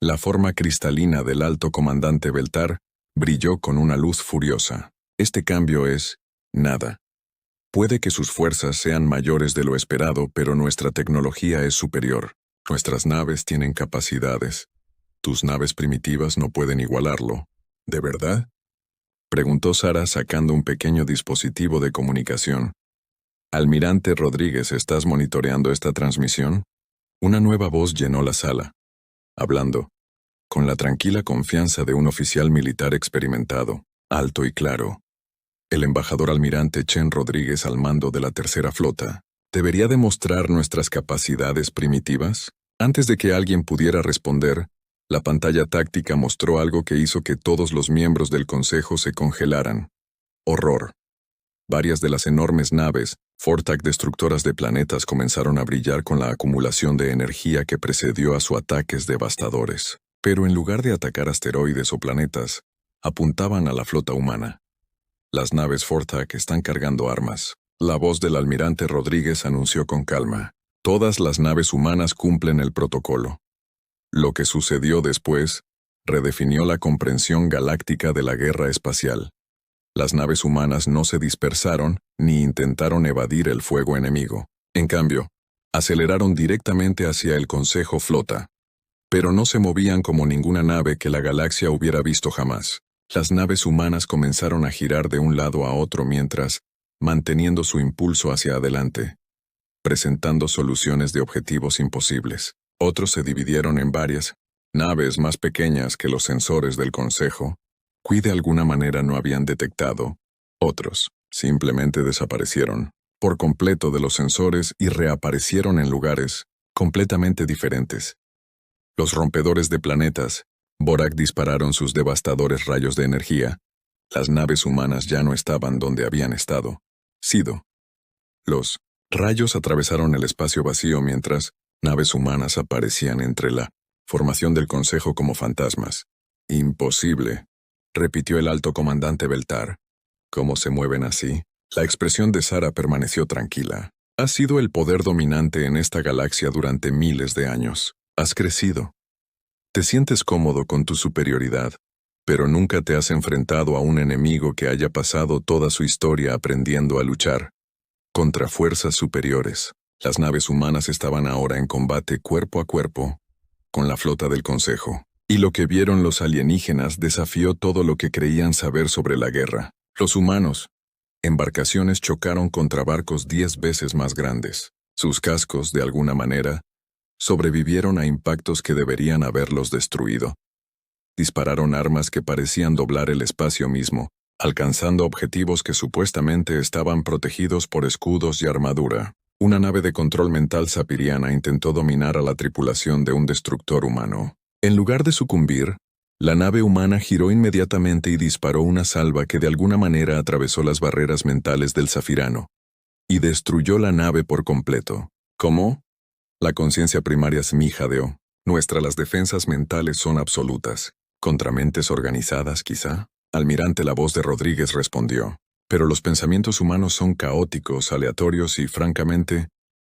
La forma cristalina del alto comandante Beltar brilló con una luz furiosa. Este cambio es nada. Puede que sus fuerzas sean mayores de lo esperado, pero nuestra tecnología es superior. Nuestras naves tienen capacidades. Tus naves primitivas no pueden igualarlo. ¿De verdad? Preguntó Sara sacando un pequeño dispositivo de comunicación. Almirante Rodríguez, ¿estás monitoreando esta transmisión? Una nueva voz llenó la sala, hablando, con la tranquila confianza de un oficial militar experimentado, alto y claro. El embajador almirante Chen Rodríguez al mando de la tercera flota. ¿Debería demostrar nuestras capacidades primitivas? Antes de que alguien pudiera responder, la pantalla táctica mostró algo que hizo que todos los miembros del Consejo se congelaran. Horror. Varias de las enormes naves, Fortac destructoras de planetas, comenzaron a brillar con la acumulación de energía que precedió a sus ataques devastadores. Pero en lugar de atacar asteroides o planetas, apuntaban a la flota humana. Las naves Fortac están cargando armas. La voz del almirante Rodríguez anunció con calma. Todas las naves humanas cumplen el protocolo. Lo que sucedió después redefinió la comprensión galáctica de la guerra espacial. Las naves humanas no se dispersaron ni intentaron evadir el fuego enemigo. En cambio, aceleraron directamente hacia el Consejo Flota. Pero no se movían como ninguna nave que la galaxia hubiera visto jamás. Las naves humanas comenzaron a girar de un lado a otro mientras, manteniendo su impulso hacia adelante, presentando soluciones de objetivos imposibles. Otros se dividieron en varias naves más pequeñas que los sensores del Consejo, que de alguna manera no habían detectado. Otros simplemente desaparecieron. por completo de los sensores y reaparecieron en lugares completamente diferentes. Los rompedores de planetas, Borak dispararon sus devastadores rayos de energía. Las naves humanas ya no estaban donde habían sido. Los rayos atravesaron el espacio vacío mientras naves humanas aparecían entre la formación del Consejo como fantasmas. Imposible, repitió el alto comandante Beltar. ¿Cómo se mueven así? La expresión de Sara permaneció tranquila. Has sido el poder dominante en esta galaxia durante miles de años. Has crecido. Te sientes cómodo con tu superioridad, pero nunca te has enfrentado a un enemigo que haya pasado toda su historia aprendiendo a luchar contra fuerzas superiores. Las naves humanas estaban ahora en combate cuerpo a cuerpo con la flota del Consejo, y lo que vieron los alienígenas desafió todo lo que creían saber sobre la guerra. Los humanos, embarcaciones chocaron contra barcos 10 veces más grandes. Sus cascos, de alguna manera, sobrevivieron a impactos que deberían haberlos destruido. Dispararon armas que parecían doblar el espacio mismo, alcanzando objetivos que supuestamente estaban protegidos por escudos y armadura. Una nave de control mental sapiriana intentó dominar a la tripulación de un destructor humano. En lugar de sucumbir, la nave humana giró inmediatamente y disparó una salva que de alguna manera atravesó las barreras mentales del Zafirano y destruyó la nave por completo. ¿Cómo? La conciencia primaria Smee jadeó. Las defensas mentales son absolutas. ¿Contra mentes organizadas, quizá? Almirante, la voz de Rodríguez respondió. Pero los pensamientos humanos son caóticos, aleatorios y, francamente,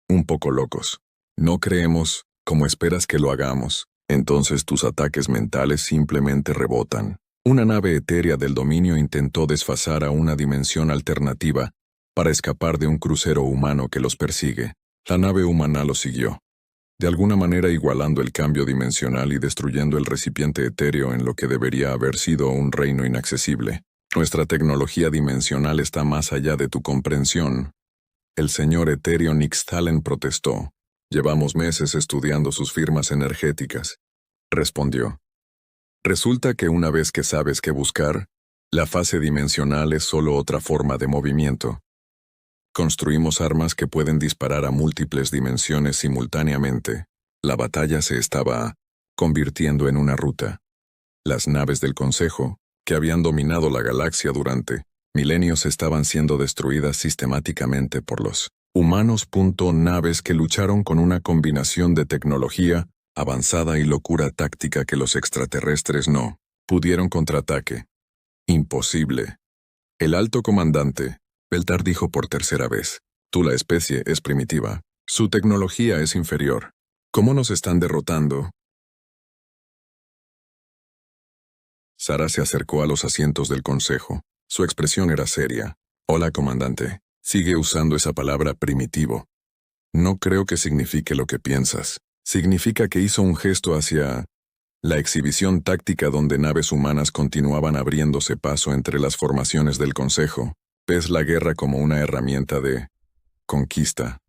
un poco locos. No creemos como esperas que lo hagamos. Entonces tus ataques mentales simplemente rebotan. Una nave etérea del dominio intentó desfasar a una dimensión alternativa para escapar de un crucero humano que los persigue. La nave humana lo siguió, de alguna manera igualando el cambio dimensional y destruyendo el recipiente etéreo en lo que debería haber sido un reino inaccesible. Nuestra tecnología dimensional está más allá de tu comprensión. El señor etéreo Nixtalen protestó. Llevamos meses estudiando sus firmas energéticas, respondió. Resulta que una vez que sabes qué buscar, la fase dimensional es solo otra forma de movimiento. Construimos armas que pueden disparar a múltiples dimensiones simultáneamente. La batalla se estaba convirtiendo en una ruta. Las naves del Consejo, que habían dominado la galaxia durante milenios, estaban siendo destruidas sistemáticamente por los humanos. Naves que lucharon con una combinación de tecnología avanzada y locura táctica que los extraterrestres no pudieron contraataque. Imposible. El alto comandante Beltar dijo por tercera vez. La especie es primitiva. Su tecnología es inferior. ¿Cómo nos están derrotando? Sara se acercó a los asientos del Consejo. Su expresión era seria. Hola, comandante. Sigue usando esa palabra primitivo. No creo que signifique lo que piensas. Significa que hizo un gesto hacia la exhibición táctica donde naves humanas continuaban abriéndose paso entre las formaciones del Consejo. Ves la guerra como una herramienta de conquista.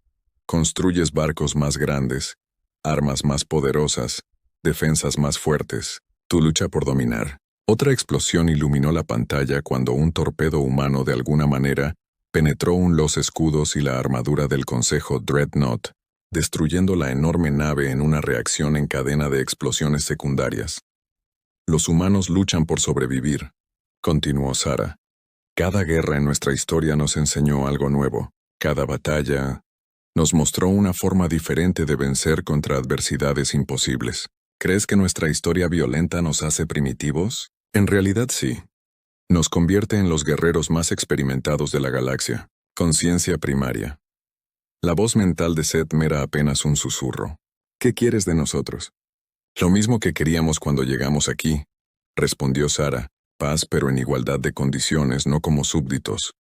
Construyes barcos más grandes, armas más poderosas, defensas más fuertes. Tu lucha por dominar. Otra explosión iluminó la pantalla cuando un torpedo humano de alguna manera penetró los escudos y la armadura del Consejo Dreadnought, destruyendo la enorme nave en una reacción en cadena de explosiones secundarias. Los humanos luchan por sobrevivir, continuó Sara. Cada guerra en nuestra historia nos enseñó algo nuevo. Cada batalla nos mostró una forma diferente de vencer contra adversidades imposibles. ¿Crees que nuestra historia violenta nos hace primitivos? En realidad sí. Nos convierte en los guerreros más experimentados de la galaxia. Conciencia primaria. La voz mental de Seth era apenas un susurro. ¿Qué quieres de nosotros? Lo mismo que queríamos cuando llegamos aquí, respondió Sara. Paz, pero en igualdad de condiciones, no como súbditos.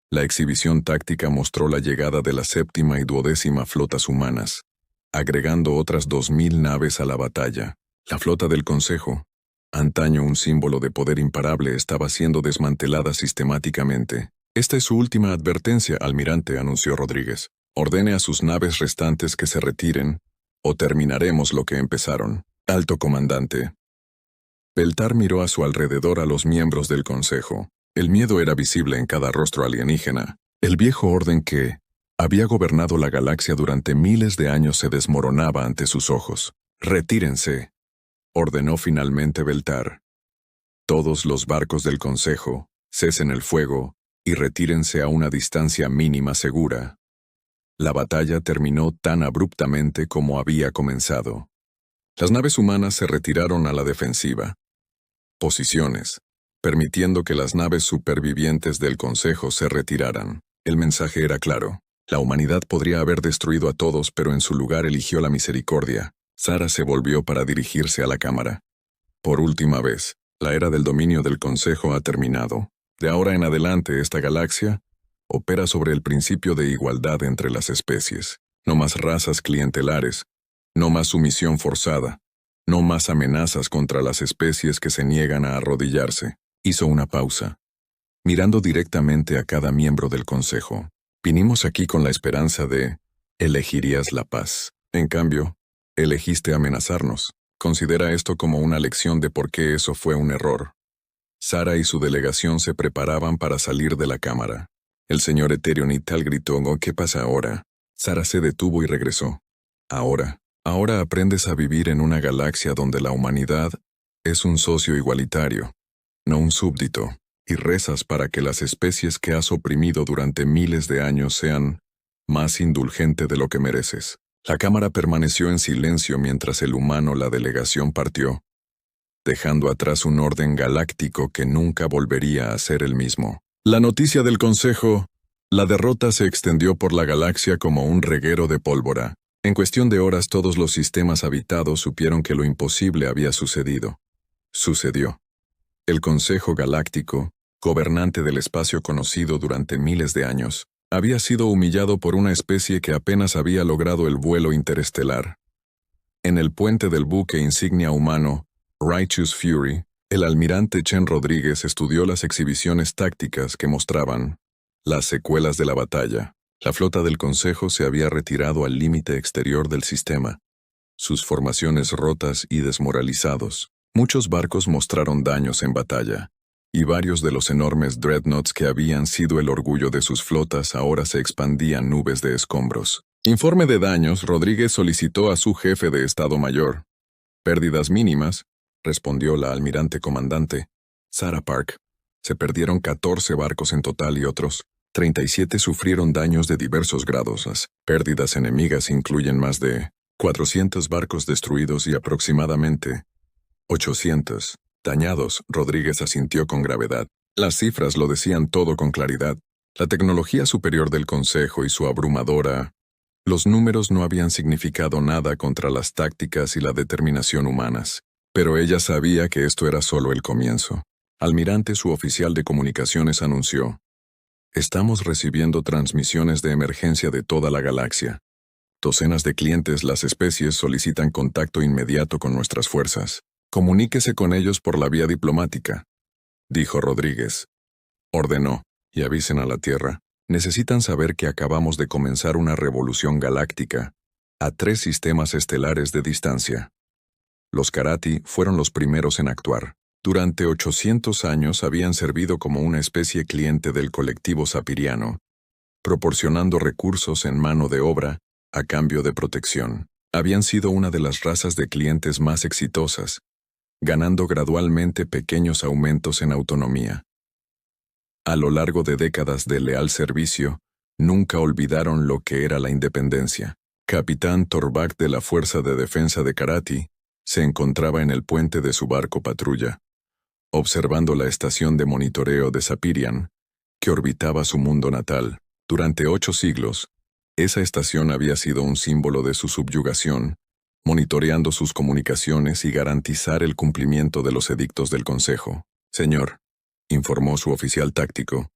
La exhibición táctica mostró la llegada de la 7ª y 12ª flotas humanas, agregando otras 2000 naves a la batalla. La flota del Consejo, antaño un símbolo de poder imparable, estaba siendo desmantelada sistemáticamente. Esta es su última advertencia, almirante, anunció Rodríguez. Ordene a sus naves restantes que se retiren, o terminaremos lo que empezaron. Alto comandante. Beltar miró a su alrededor a los miembros del Consejo. El miedo era visible en cada rostro alienígena. El viejo orden que había gobernado la galaxia durante miles de años se desmoronaba ante sus ojos. «Retírense», ordenó finalmente Beltar. «Todos los barcos del Consejo, cesen el fuego y retírense a una distancia mínima segura». La batalla terminó tan abruptamente como había comenzado. Las naves humanas se retiraron a la defensiva. Posiciones, permitiendo que las naves supervivientes del Consejo se retiraran. El mensaje era claro. La humanidad podría haber destruido a todos, pero en su lugar eligió la misericordia. Sara se volvió para dirigirse a la cámara. Por última vez, la era del dominio del Consejo ha terminado. De ahora en adelante, esta galaxia opera sobre el principio de igualdad entre las especies. No más razas clientelares, no más sumisión forzada, no más amenazas contra las especies que se niegan a arrodillarse. Hizo una pausa, mirando directamente a cada miembro del Consejo. Vinimos aquí con la esperanza de elegirías la paz. En cambio, elegiste amenazarnos. Considera esto como una lección de por qué eso fue un error. Sara y su delegación se preparaban para salir de la cámara. El señor Ethereum y tal gritó: «Oh, ¿qué pasa ahora?» Sara se detuvo y regresó. Ahora aprendes a vivir en una galaxia donde la humanidad es un socio igualitario, no un súbdito, y rezas para que las especies que has oprimido durante miles de años sean más indulgente de lo que mereces». La cámara permaneció en silencio mientras el humano la delegación partió, dejando atrás un orden galáctico que nunca volvería a ser el mismo. La noticia del Consejo: la derrota se extendió por la galaxia como un reguero de pólvora. En cuestión de horas todos los sistemas habitados supieron que lo imposible había sucedido. Sucedió. El Consejo Galáctico, gobernante del espacio conocido durante miles de años, había sido humillado por una especie que apenas había logrado el vuelo interestelar. En el puente del buque insignia humano, Righteous Fury, el almirante Chen Rodríguez estudió las exhibiciones tácticas que mostraban las secuelas de la batalla. La flota del Consejo se había retirado al límite exterior del sistema, sus formaciones rotas y desmoralizados. Muchos barcos mostraron daños en batalla, y varios de los enormes dreadnoughts que habían sido el orgullo de sus flotas ahora se expandían nubes de escombros. Informe de daños, Rodríguez solicitó a su jefe de Estado Mayor. «Pérdidas mínimas», respondió la almirante comandante, Sarah Park. Se perdieron 14 barcos en total y otros 37 sufrieron daños de diversos grados. Las pérdidas enemigas incluyen más de 400 barcos destruidos y aproximadamente 800 dañados. Rodríguez asintió con gravedad. Las cifras lo decían todo con claridad. La tecnología superior del Consejo y su abrumadora. Los números no habían significado nada contra las tácticas y la determinación humanas. Pero ella sabía que esto era solo el comienzo. Almirante, su oficial de comunicaciones, anunció: «Estamos recibiendo transmisiones de emergencia de toda la galaxia. Docenas de clientes, las especies, solicitan contacto inmediato con nuestras fuerzas. Comuníquese con ellos por la vía diplomática», dijo Rodríguez. Ordenó: «Y avisen a la Tierra. Necesitan saber que acabamos de comenzar una revolución galáctica, a 3 sistemas estelares de distancia». Los Karati fueron los primeros en actuar. Durante 800 años habían servido como una especie cliente del colectivo sapiriano, proporcionando recursos en mano de obra a cambio de protección. Habían sido una de las razas de clientes más exitosas, ganando gradualmente pequeños aumentos en autonomía. A lo largo de décadas de leal servicio, nunca olvidaron lo que era la independencia. Capitán Torbak de la Fuerza de Defensa de Karati se encontraba en el puente de su barco patrulla, observando la estación de monitoreo de Sapirian, que orbitaba su mundo natal. Durante 8 siglos, esa estación había sido un símbolo de su subyugación, monitoreando sus comunicaciones y garantizar el cumplimiento de los edictos del Consejo. «Señor», informó su oficial táctico,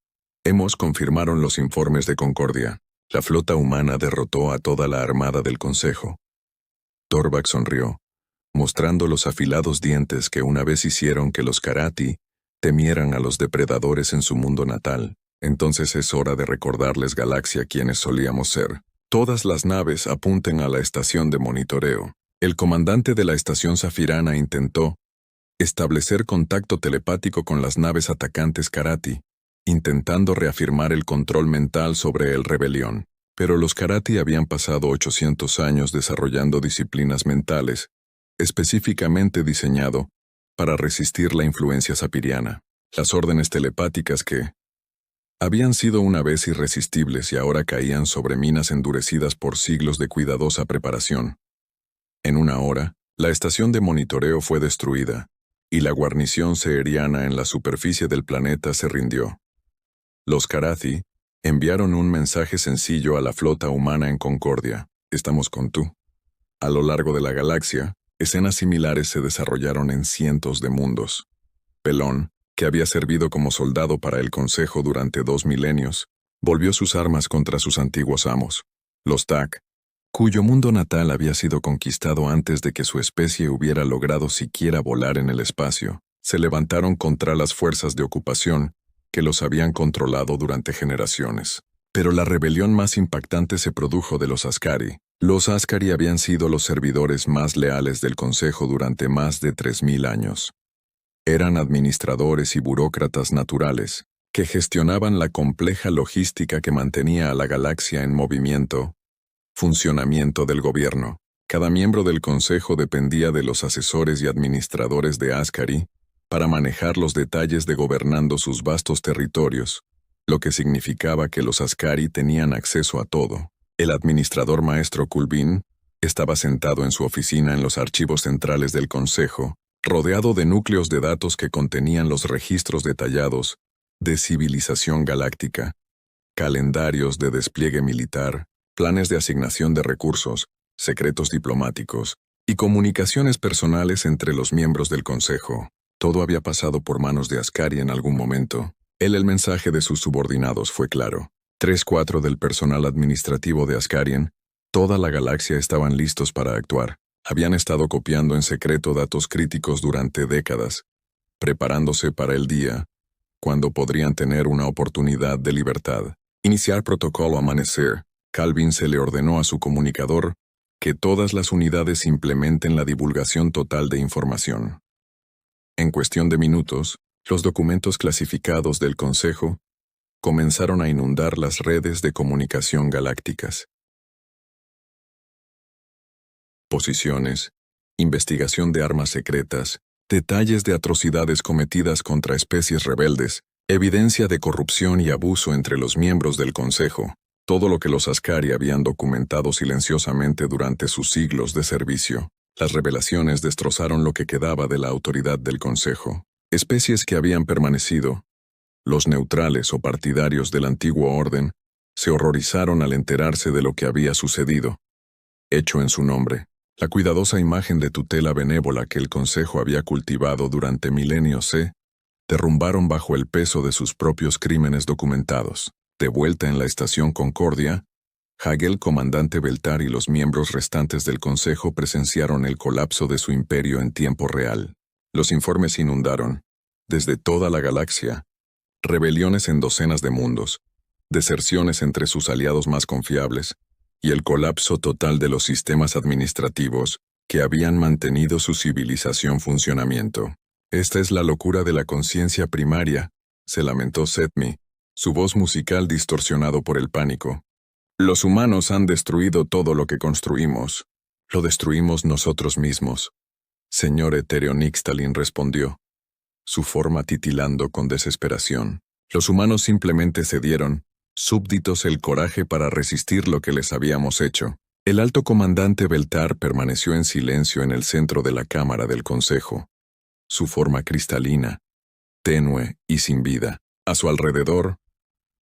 «hemos confirmaron los informes de Concordia. La flota humana derrotó a toda la armada del Consejo». Torbak sonrió, mostrando los afilados dientes que una vez hicieron que los Karati temieran a los depredadores en su mundo natal. «Entonces es hora de recordarles, galaxia, quienes solíamos ser. Todas las naves apunten a la estación de monitoreo». El comandante de la estación Safirana intentó establecer contacto telepático con las naves atacantes Karati, intentando reafirmar el control mental sobre el rebelión. Pero los Karati habían pasado 800 años desarrollando disciplinas mentales, específicamente diseñado para resistir la influencia sapiriana. Las órdenes telepáticas que habían sido una vez irresistibles y ahora caían sobre minas endurecidas por siglos de cuidadosa preparación. En una hora, la estación de monitoreo fue destruida, y la guarnición seheriana en la superficie del planeta se rindió. Los Karathi enviaron un mensaje sencillo a la flota humana en Concordia: estamos con tú. A lo largo de la galaxia, escenas similares se desarrollaron en cientos de mundos. Pelón, que había servido como soldado para el Consejo durante 2 milenios, volvió sus armas contra sus antiguos amos, los Tak, cuyo mundo natal había sido conquistado antes de que su especie hubiera logrado siquiera volar en el espacio. Se levantaron contra las fuerzas de ocupación que los habían controlado durante generaciones. Pero la rebelión más impactante se produjo de los Askari. Los Askari habían sido los servidores más leales del Consejo durante más de 3000 años. Eran administradores y burócratas naturales, que gestionaban la compleja logística que mantenía a la galaxia en movimiento. Funcionamiento del gobierno. Cada miembro del Consejo dependía de los asesores y administradores de Askari para manejar los detalles de gobernando sus vastos territorios, lo que significaba que los Askari tenían acceso a todo. El administrador maestro Kulbin estaba sentado en su oficina en los archivos centrales del Consejo, rodeado de núcleos de datos que contenían los registros detallados de civilización galáctica, calendarios de despliegue militar, planes de asignación de recursos, secretos diplomáticos y comunicaciones personales entre los miembros del Consejo. Todo había pasado por manos de Askari en algún momento. El mensaje de sus subordinados fue claro. 3/4 del personal administrativo de Askarien, toda la galaxia estaban listos para actuar. Habían estado copiando en secreto datos críticos durante décadas, preparándose para el día, cuando podrían tener una oportunidad de libertad. Iniciar protocolo amanecer. Calvin se le ordenó a su comunicador que todas las unidades implementen la divulgación total de información. En cuestión de minutos, los documentos clasificados del Consejo comenzaron a inundar las redes de comunicación galácticas. Posiciones, investigación de armas secretas, detalles de atrocidades cometidas contra especies rebeldes, evidencia de corrupción y abuso entre los miembros del Consejo, todo lo que los Askari habían documentado silenciosamente durante sus siglos de servicio. Las revelaciones destrozaron lo que quedaba de la autoridad del Consejo. Especies que habían permanecido, los neutrales o partidarios del antiguo orden, se horrorizaron al enterarse de lo que había sucedido. Hecho en su nombre, la cuidadosa imagen de tutela benévola que el Consejo había cultivado durante milenios se derrumbaron bajo el peso de sus propios crímenes documentados. De vuelta en la estación Concordia, Hagel, comandante Beltar y los miembros restantes del Consejo presenciaron el colapso de su imperio en tiempo real. Los informes inundaron, desde toda la galaxia, rebeliones en docenas de mundos, deserciones entre sus aliados más confiables, y el colapso total de los sistemas administrativos que habían mantenido su civilización funcionamiento. Esta es la locura de la conciencia primaria, se lamentó Setmi, su voz musical distorsionado por el pánico. Los humanos han destruido todo lo que construimos. Lo destruimos nosotros mismos. Señor Etéreo Nixtalin respondió, su forma titilando con desesperación. Los humanos simplemente cedieron, súbditos el coraje para resistir lo que les habíamos hecho. El alto comandante Beltar permaneció en silencio en el centro de la cámara del Consejo. Su forma cristalina, tenue y sin vida. A su alrededor,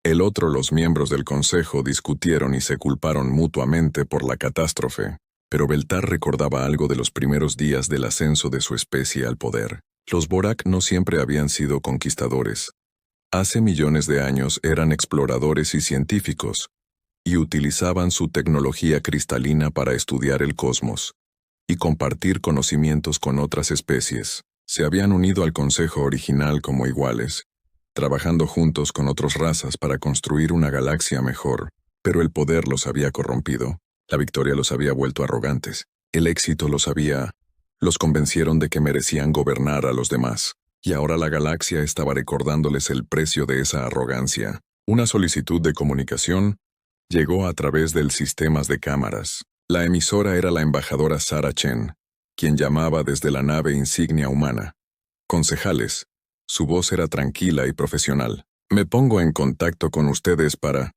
los miembros del Consejo discutieron y se culparon mutuamente por la catástrofe. Pero Beltar recordaba algo de los primeros días del ascenso de su especie al poder. Los Borak no siempre habían sido conquistadores. Hace millones de años eran exploradores y científicos, y utilizaban su tecnología cristalina para estudiar el cosmos y compartir conocimientos con otras especies. Se habían unido al Consejo original como iguales, trabajando juntos con otras razas para construir una galaxia mejor, pero el poder los había corrompido. La victoria los había vuelto arrogantes. El éxito los convencieron de que merecían gobernar a los demás. Y ahora la galaxia estaba recordándoles el precio de esa arrogancia. Una solicitud de comunicación Llegó a través del sistemas de cámaras. La emisora era la embajadora Sarah Chen, quien llamaba desde la nave insignia humana. Concejales. Su voz era tranquila y profesional. Me pongo en contacto con ustedes para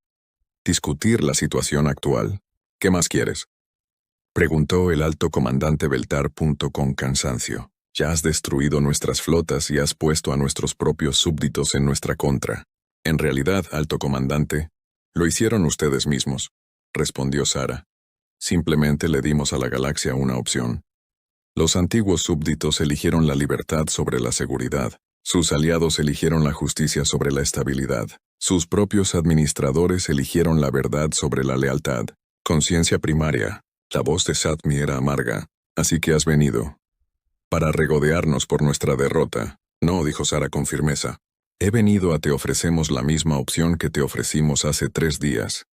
discutir la situación actual. ¿Qué más quieres?, preguntó el alto comandante Beltar. Con cansancio. Ya has destruido nuestras flotas y has puesto a nuestros propios súbditos en nuestra contra. En realidad, alto comandante, lo hicieron ustedes mismos, respondió Sarah. Simplemente le dimos a la galaxia una opción. Los antiguos súbditos eligieron la libertad sobre la seguridad. Sus aliados eligieron la justicia sobre la estabilidad. Sus propios administradores eligieron la verdad sobre la lealtad. Conciencia primaria. La voz de Satmi era amarga. Así que has venido para regodearnos por nuestra derrota. No, dijo Sarah con firmeza. He venido a te ofrecemos la misma opción que te ofrecimos hace 3 días.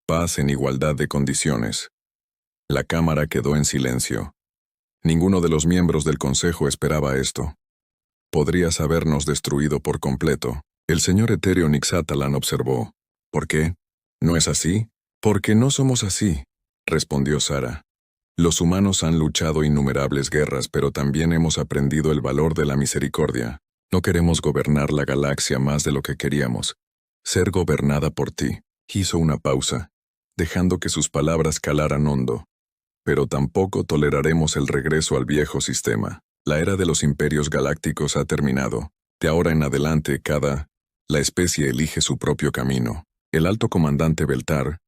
Paz en igualdad de condiciones. La cámara quedó en silencio. Ninguno de los miembros del consejo esperaba esto. Podrías habernos destruido por completo. El señor etéreo Nixatalan observó. ¿Por qué? ¿No es así? Porque no somos así, respondió Sarah. Los humanos han luchado innumerables guerras, pero también hemos aprendido el valor de la misericordia. No queremos gobernar la galaxia más de lo que queríamos. Ser gobernada por ti. Hizo una pausa, dejando que sus palabras calaran hondo. Pero tampoco toleraremos el regreso al viejo sistema. La era de los imperios galácticos ha terminado. De ahora en adelante, la especie elige su propio camino. El alto comandante Beltar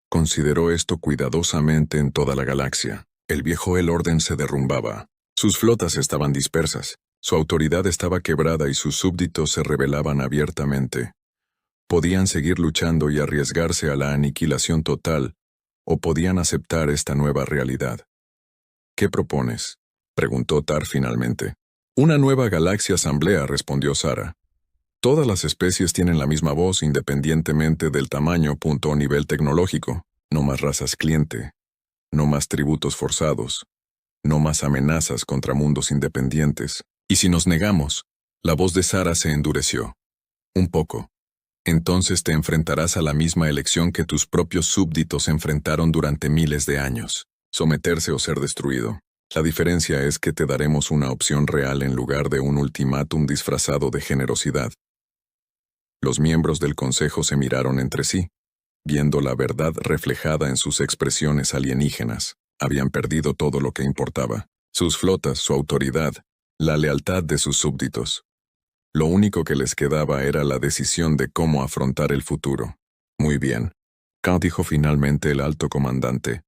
consideró esto cuidadosamente en toda la galaxia. El viejo El Orden se derrumbaba. Sus flotas estaban dispersas. Su autoridad estaba quebrada y sus súbditos se rebelaban abiertamente. Podían seguir luchando y arriesgarse a la aniquilación total, o podían aceptar esta nueva realidad. ¿Qué propones?, preguntó Tar finalmente. Una nueva galaxia asamblea, respondió Sarah. Todas las especies tienen la misma voz independientemente del tamaño. O nivel tecnológico. No más razas cliente. No más tributos forzados. No más amenazas contra mundos independientes. Y si nos negamos, la voz de Sarah se endureció. Un poco. Entonces te enfrentarás a la misma elección que tus propios súbditos enfrentaron durante miles de años. Someterse o ser destruido. La diferencia es que te daremos una opción real en lugar de un ultimátum disfrazado de generosidad. Los miembros del consejo se miraron entre sí, viendo la verdad reflejada en sus expresiones alienígenas. Habían perdido todo lo que importaba. Sus flotas, su autoridad, la lealtad de sus súbditos. Lo único que les quedaba era la decisión de cómo afrontar el futuro. Muy bien, dijo finalmente el alto comandante.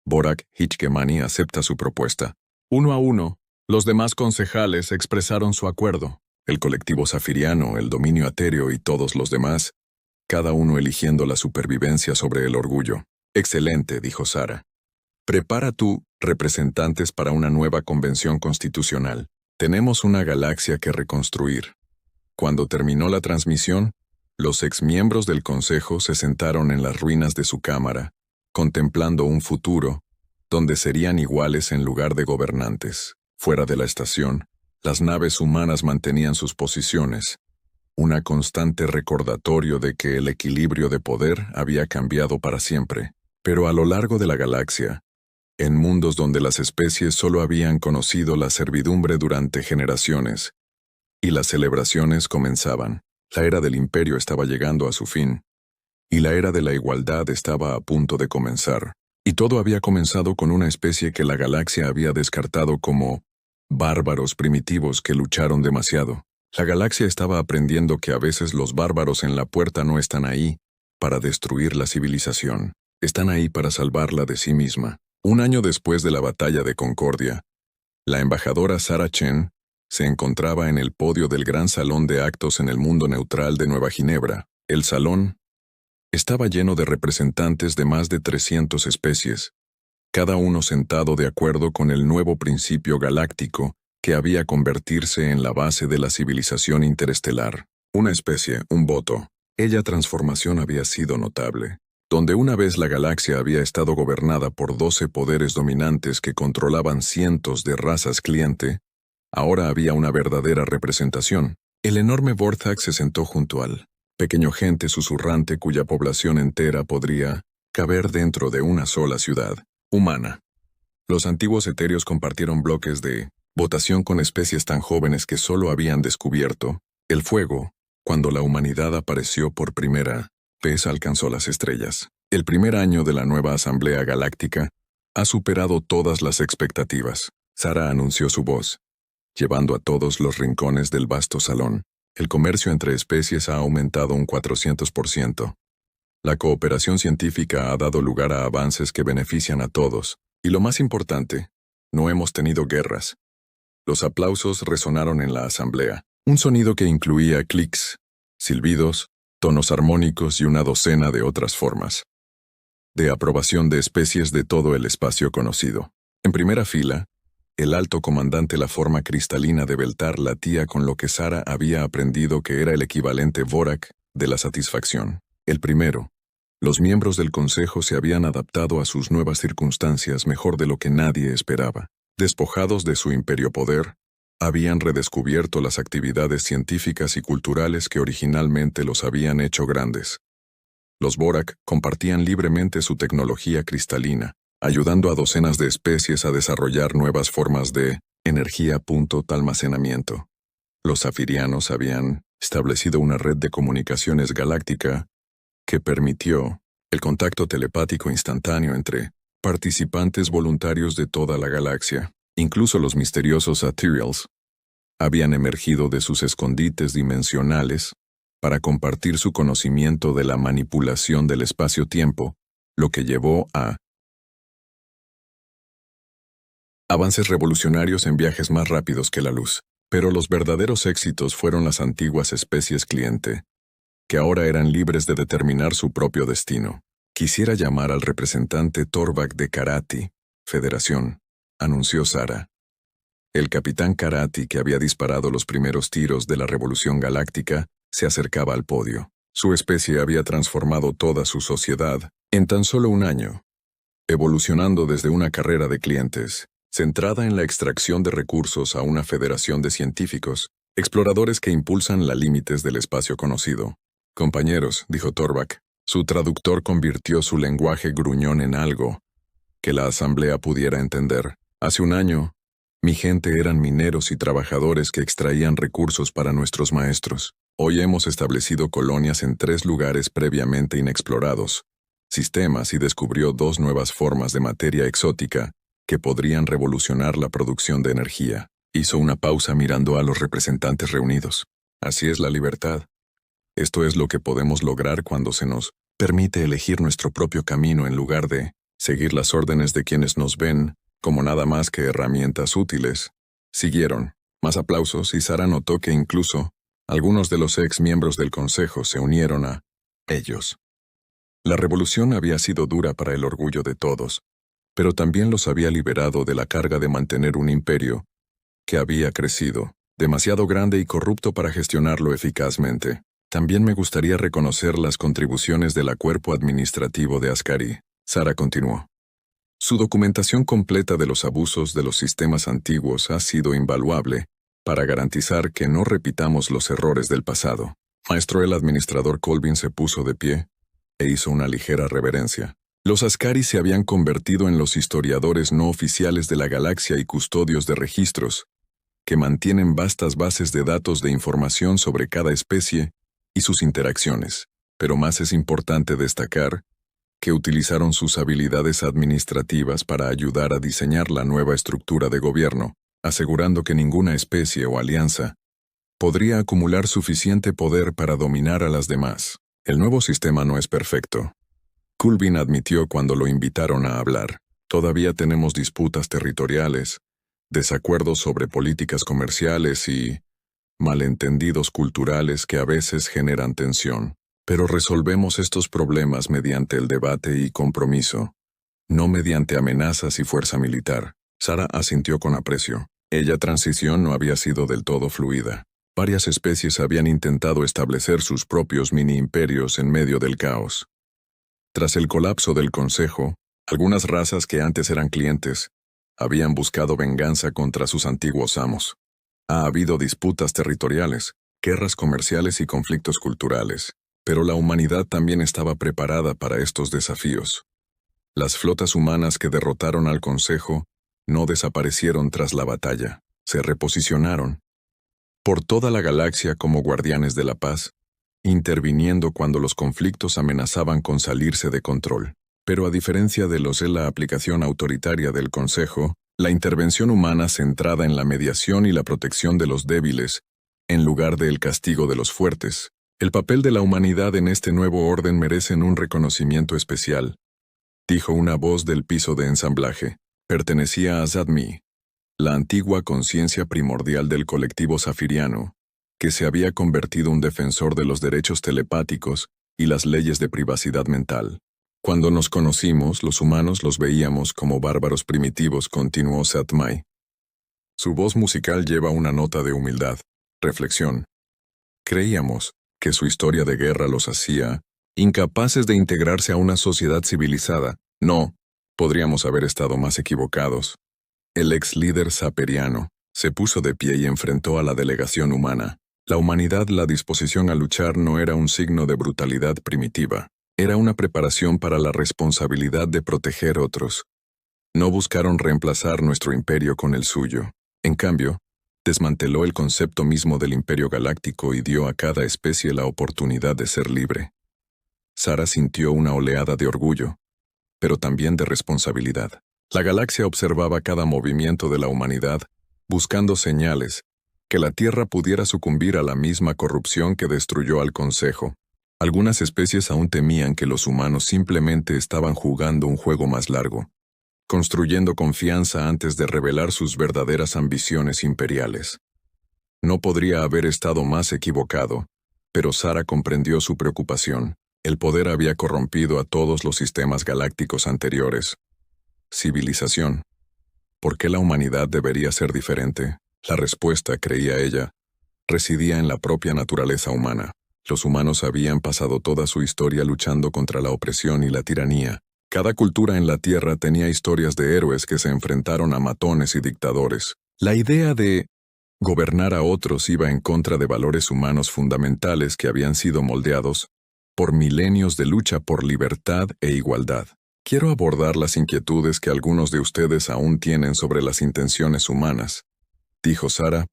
Borak Hitchkemani acepta su propuesta. 1 a 1, los demás concejales expresaron su acuerdo. El colectivo zafiriano, el dominio etéreo y todos los demás, cada uno eligiendo la supervivencia sobre el orgullo. Excelente, dijo Sarah. Prepara tú, representantes, para una nueva convención constitucional. Tenemos una galaxia que reconstruir. Cuando terminó la transmisión, los exmiembros del consejo se sentaron en las ruinas de su cámara, contemplando un futuro donde serían iguales en lugar de gobernantes. Fuera de la estación, las naves humanas mantenían sus posiciones, una constante recordatorio de que el equilibrio de poder había cambiado para siempre. Pero a lo largo de la galaxia, en mundos donde las especies solo habían conocido la servidumbre durante generaciones, y las celebraciones comenzaban, la era del imperio estaba llegando a su fin, y la era de la igualdad estaba a punto de comenzar. Y todo había comenzado con una especie que la galaxia había descartado como bárbaros primitivos que lucharon demasiado. La galaxia estaba aprendiendo que a veces los bárbaros en la puerta no están ahí para destruir la civilización, están ahí para salvarla de sí misma. 1 año después de la batalla de Concordia, la embajadora Sarah Chen se encontraba en el podio del gran salón de actos en el mundo neutral de Nueva Ginebra. El salón estaba lleno de representantes de más de 300 especies, cada uno sentado de acuerdo con el nuevo principio galáctico que había convertirse en la base de la civilización interestelar. Una especie, un voto. Ella transformación había sido notable. Donde una vez la galaxia había estado gobernada por 12 poderes dominantes que controlaban cientos de razas cliente, ahora había una verdadera representación. El enorme Vorthag se sentó junto al pequeño gente susurrante cuya población entera podría caber dentro de una sola ciudad, humana. Los antiguos etéreos compartieron bloques de votación con especies tan jóvenes que solo habían descubierto el fuego cuando la humanidad apareció por primera vez alcanzó las estrellas. El primer año de la nueva Asamblea Galáctica ha superado todas las expectativas. Sara anunció su voz, llevando a todos los rincones del vasto salón. El comercio entre especies ha aumentado un 400%. La cooperación científica ha dado lugar a avances que benefician a todos. Y lo más importante, no hemos tenido guerras. Los aplausos resonaron en la asamblea. Un sonido que incluía clics, silbidos, tonos armónicos y una docena de otras formas de aprobación de especies de todo el espacio conocido. En primera fila, el alto comandante la forma cristalina de Beltar latía con lo que Sara había aprendido que era el equivalente Vorak de la satisfacción. El primero. Los miembros del consejo se habían adaptado a sus nuevas circunstancias mejor de lo que nadie esperaba. Despojados de su imperio poder, habían redescubierto las actividades científicas y culturales que originalmente los habían hecho grandes. Los Vorak compartían libremente su tecnología cristalina, ayudando a docenas de especies a desarrollar nuevas formas de energía. Almacenamiento. Los Zafirianos habían establecido una red de comunicaciones galáctica que permitió el contacto telepático instantáneo entre participantes voluntarios de toda la galaxia. Incluso los misteriosos Ethereals habían emergido de sus escondites dimensionales para compartir su conocimiento de la manipulación del espacio-tiempo, lo que llevó a avances revolucionarios en viajes más rápidos que la luz. Pero los verdaderos éxitos fueron las antiguas especies cliente, que ahora eran libres de determinar su propio destino. Quisiera llamar al representante Torvak de Karati, Federación, anunció Sara. El capitán Karati, que había disparado los primeros tiros de la Revolución Galáctica, se acercaba al podio. Su especie había transformado toda su sociedad en tan solo un año, evolucionando desde una carrera de clientes, centrada en la extracción de recursos, a una federación de científicos, exploradores que impulsan los límites del espacio conocido. Compañeros, dijo Torvak, su traductor convirtió su lenguaje gruñón en algo que la asamblea pudiera entender. Hace un año, mi gente eran mineros y trabajadores que extraían recursos para nuestros maestros. Hoy hemos establecido colonias en 3 lugares previamente inexplorados, sistemas, y descubrió 2 nuevas formas de materia exótica que podrían revolucionar la producción de energía. Hizo una pausa mirando a los representantes reunidos. Así es la libertad. Esto es lo que podemos lograr cuando se nos permite elegir nuestro propio camino en lugar de seguir las órdenes de quienes nos ven como nada más que herramientas útiles. Siguieron más aplausos y Sara notó que incluso algunos de los ex miembros del consejo se unieron a ellos. La revolución había sido dura para el orgullo de todos, pero también los había liberado de la carga de mantener un imperio que había crecido, demasiado grande y corrupto para gestionarlo eficazmente. También me gustaría reconocer las contribuciones del cuerpo administrativo de Ascari. Sara continuó. Su documentación completa de los abusos de los sistemas antiguos ha sido invaluable para garantizar que no repitamos los errores del pasado. Maestro, el administrador Colvin se puso de pie e hizo una ligera reverencia. Los Ascari se habían convertido en los historiadores no oficiales de la galaxia y custodios de registros, que mantienen vastas bases de datos de información sobre cada especie y sus interacciones. Pero más es importante destacar que utilizaron sus habilidades administrativas para ayudar a diseñar la nueva estructura de gobierno, asegurando que ninguna especie o alianza podría acumular suficiente poder para dominar a las demás. El nuevo sistema no es perfecto. Colvin admitió cuando lo invitaron a hablar. Todavía tenemos disputas territoriales, desacuerdos sobre políticas comerciales y malentendidos culturales que a veces generan tensión. Pero resolvemos estos problemas mediante el debate y compromiso, no mediante amenazas y fuerza militar. Sara asintió con aprecio. Ella transición no había sido del todo fluida. Varias especies habían intentado establecer sus propios mini-imperios en medio del caos. Tras el colapso del Consejo, algunas razas que antes eran clientes habían buscado venganza contra sus antiguos amos. Ha habido disputas territoriales, guerras comerciales y conflictos culturales. Pero la humanidad también estaba preparada para estos desafíos. Las flotas humanas que derrotaron al Consejo no desaparecieron tras la batalla, se reposicionaron por toda la galaxia como guardianes de la paz, interviniendo cuando los conflictos amenazaban con salirse de control. Pero a diferencia de la aplicación autoritaria del Consejo, la intervención humana centrada en la mediación y la protección de los débiles, en lugar del castigo de los fuertes. El papel de la humanidad en este nuevo orden merecen un reconocimiento especial, dijo una voz del piso de ensamblaje. Pertenecía a Zadmi, la antigua conciencia primordial del colectivo zafiriano, que se había convertido en un defensor de los derechos telepáticos y las leyes de privacidad mental. Cuando nos conocimos, los humanos los veíamos como bárbaros primitivos, continuó Satmai. Su voz musical lleva una nota de humildad, reflexión. Creíamos que su historia de guerra los hacía incapaces de integrarse a una sociedad civilizada. No, podríamos haber estado más equivocados. El ex líder saperiano se puso de pie y enfrentó a la delegación humana. La humanidad, la disposición a luchar no era un signo de brutalidad primitiva. Era una preparación para la responsabilidad de proteger otros. No buscaron reemplazar nuestro imperio con el suyo. En cambio, desmanteló el concepto mismo del imperio galáctico y dio a cada especie la oportunidad de ser libre. Sara sintió una oleada de orgullo, pero también de responsabilidad. La galaxia observaba cada movimiento de la humanidad, buscando señales, que la Tierra pudiera sucumbir a la misma corrupción que destruyó al Consejo. Algunas especies aún temían que los humanos simplemente estaban jugando un juego más largo, construyendo confianza antes de revelar sus verdaderas ambiciones imperiales. No podría haber estado más equivocado, pero Sara comprendió su preocupación. El poder había corrompido a todos los sistemas galácticos anteriores. Civilización. ¿Por qué la humanidad debería ser diferente? La respuesta, creía ella, residía en la propia naturaleza humana. Los humanos habían pasado toda su historia luchando contra la opresión y la tiranía. Cada cultura en la Tierra tenía historias de héroes que se enfrentaron a matones y dictadores. La idea de gobernar a otros iba en contra de valores humanos fundamentales que habían sido moldeados por milenios de lucha por libertad e igualdad. Quiero abordar las inquietudes que algunos de ustedes aún tienen sobre las intenciones humanas, dijo Sara,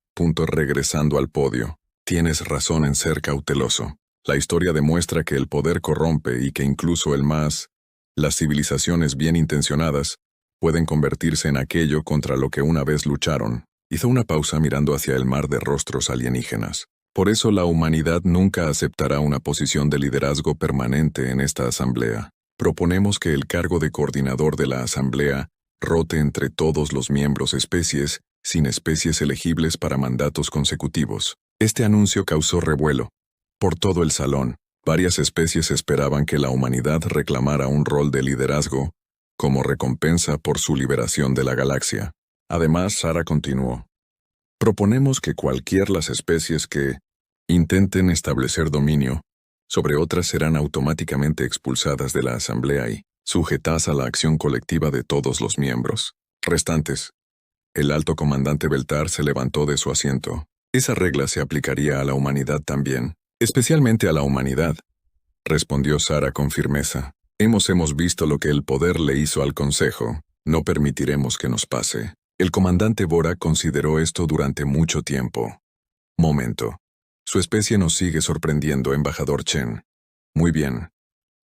regresando al podio. Tienes razón en ser cauteloso. La historia demuestra que el poder corrompe y que incluso las civilizaciones bien intencionadas pueden convertirse en aquello contra lo que una vez lucharon. Hizo una pausa mirando hacia el mar de rostros alienígenas. Por eso la humanidad nunca aceptará una posición de liderazgo permanente en esta asamblea. Proponemos que el cargo de coordinador de la asamblea rote entre todos los miembros especies, sin especies elegibles para mandatos consecutivos. Este anuncio causó revuelo. Por todo el salón, varias especies esperaban que la humanidad reclamara un rol de liderazgo, como recompensa por su liberación de la galaxia. Además, Sara continuó. Proponemos que las especies que intenten establecer dominio sobre otras serán automáticamente expulsadas de la asamblea y sujetadas a la acción colectiva de todos los miembros restantes. El alto comandante Beltar se levantó de su asiento. Esa regla se aplicaría a la humanidad también, especialmente a la humanidad, respondió Sara con firmeza. Hemos visto lo que el poder le hizo al Consejo. No permitiremos que nos pase. El comandante Bora consideró esto durante mucho tiempo. Momento. Su especie nos sigue sorprendiendo, embajador Chen. Muy bien.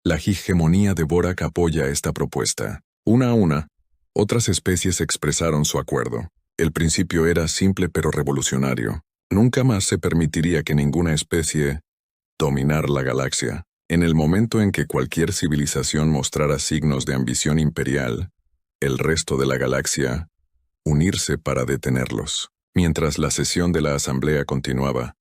La hegemonía de Borak apoya esta propuesta. Una a una, otras especies expresaron su acuerdo. El principio era simple pero revolucionario. Nunca más se permitiría que ninguna especie dominara la galaxia. En el momento en que cualquier civilización mostrara signos de ambición imperial, el resto de la galaxia unirse para detenerlos. Mientras la sesión de la asamblea continuaba,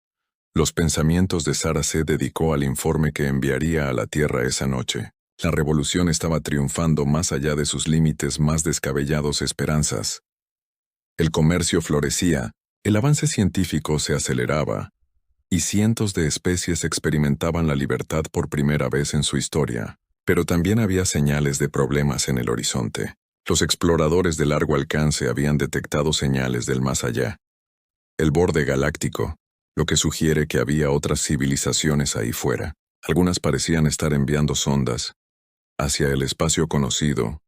los pensamientos de Sara se dedicó al informe que enviaría a la Tierra esa noche. La revolución estaba triunfando más allá de sus límites más descabellados esperanzas. El comercio florecía, el avance científico se aceleraba, y cientos de especies experimentaban la libertad por primera vez en su historia. Pero también había señales de problemas en el horizonte. Los exploradores de largo alcance habían detectado señales del más allá. El borde galáctico, lo que sugiere que había otras civilizaciones ahí fuera. Algunas parecían estar enviando sondas hacia el espacio conocido,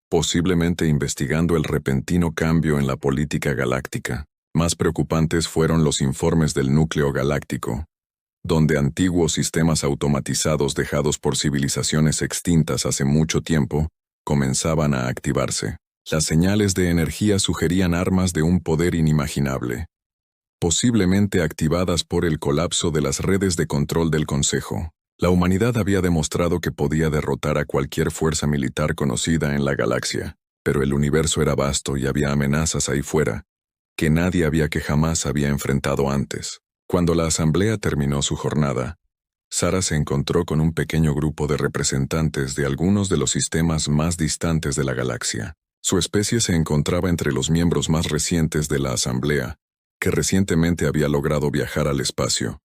posiblemente investigando el repentino cambio en la política galáctica. Más preocupantes fueron los informes del núcleo galáctico, donde antiguos sistemas automatizados dejados por civilizaciones extintas hace mucho tiempo comenzaban a activarse. Las señales de energía sugerían armas de un poder inimaginable, posiblemente activadas por el colapso de las redes de control del Consejo. La humanidad había demostrado que podía derrotar a cualquier fuerza militar conocida en la galaxia, pero el universo era vasto y había amenazas ahí fuera, que jamás había enfrentado antes. Cuando la asamblea terminó su jornada, Sara se encontró con un pequeño grupo de representantes de algunos de los sistemas más distantes de la galaxia. Su especie se encontraba entre los miembros más recientes de la asamblea, que recientemente había logrado viajar al espacio.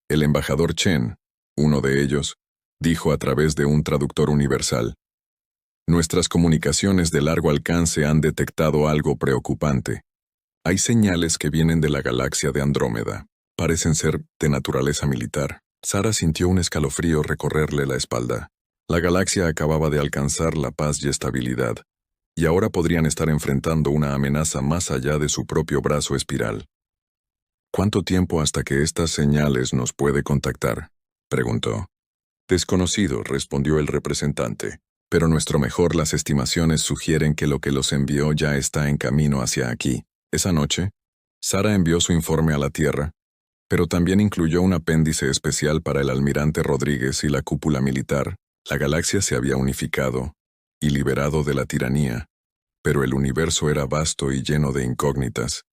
El embajador Chen, uno de ellos, dijo a través de un traductor universal: «Nuestras comunicaciones de largo alcance han detectado algo preocupante. Hay señales que vienen de la galaxia de Andrómeda. Parecen ser de naturaleza militar». Sara sintió un escalofrío recorrerle la espalda. La galaxia acababa de alcanzar la paz y estabilidad, y ahora podrían estar enfrentando una amenaza más allá de su propio brazo espiral. «¿Cuánto tiempo hasta que estas señales nos puede contactar?», preguntó. «Desconocido», respondió el representante, «pero las estimaciones sugieren que lo que los envió ya está en camino hacia aquí». Esa noche, Sara envió su informe a la Tierra, pero también incluyó un apéndice especial para el almirante Rodríguez y la cúpula militar. La galaxia se había unificado y liberado de la tiranía, pero el universo era vasto y lleno de incógnitas.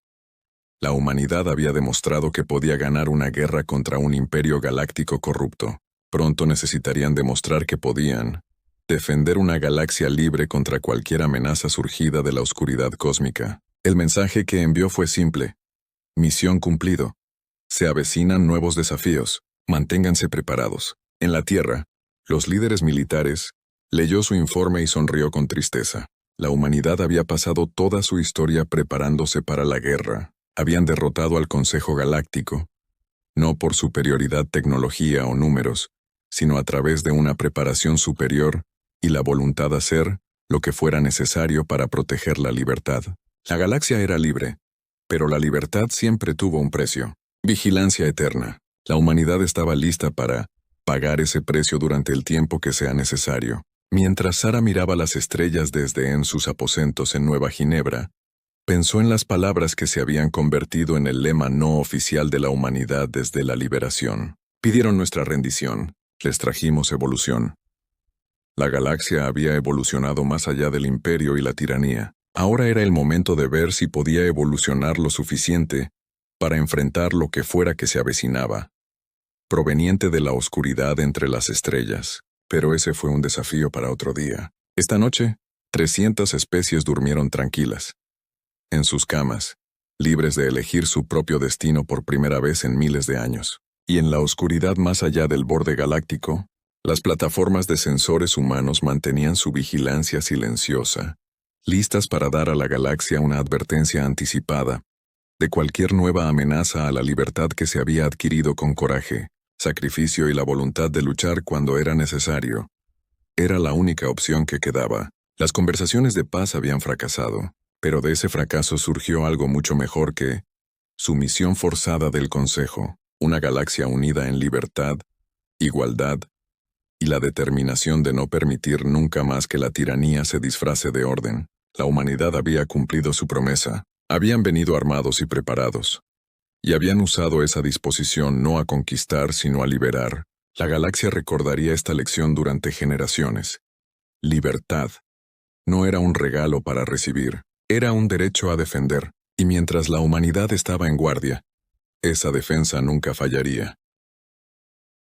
La humanidad había demostrado que podía ganar una guerra contra un imperio galáctico corrupto. Pronto necesitarían demostrar que podían defender una galaxia libre contra cualquier amenaza surgida de la oscuridad cósmica. El mensaje que envió fue simple: misión cumplido. Se avecinan nuevos desafíos. Manténganse preparados. En la Tierra, los líderes militares leyó su informe y sonrió con tristeza. La humanidad había pasado toda su historia preparándose para la guerra. Habían derrotado al Consejo Galáctico, no por superioridad, tecnología o números, sino a través de una preparación superior y la voluntad de hacer lo que fuera necesario para proteger la libertad. La galaxia era libre, pero la libertad siempre tuvo un precio: vigilancia eterna. La humanidad estaba lista para pagar ese precio durante el tiempo que sea necesario. Mientras Sara miraba las estrellas desde en sus aposentos en Nueva Ginebra, pensó en las palabras que se habían convertido en el lema no oficial de la humanidad desde la liberación. Pidieron nuestra rendición, les trajimos evolución. La galaxia había evolucionado más allá del imperio y la tiranía. Ahora era el momento de ver si podía evolucionar lo suficiente para enfrentar lo que fuera que se avecinaba, proveniente de la oscuridad entre las estrellas. Pero ese fue un desafío para otro día. Esta noche, 300 especies durmieron tranquilas, en sus camas, libres de elegir su propio destino por primera vez en miles de años. Y en la oscuridad más allá del borde galáctico, las plataformas de sensores humanos mantenían su vigilancia silenciosa, listas para dar a la galaxia una advertencia anticipada de cualquier nueva amenaza a la libertad que se había adquirido con coraje, sacrificio y la voluntad de luchar cuando era necesario. Era la única opción que quedaba. Las conversaciones de paz habían fracasado, pero de ese fracaso surgió algo mucho mejor que sumisión forzada del Consejo, una galaxia unida en libertad, igualdad y la determinación de no permitir nunca más que la tiranía se disfrace de orden. La humanidad había cumplido su promesa. Habían venido armados y preparados, y habían usado esa disposición no a conquistar sino a liberar. La galaxia recordaría esta lección durante generaciones. Libertad no era un regalo para recibir, era un derecho a defender, y mientras la humanidad estaba en guardia, esa defensa nunca fallaría.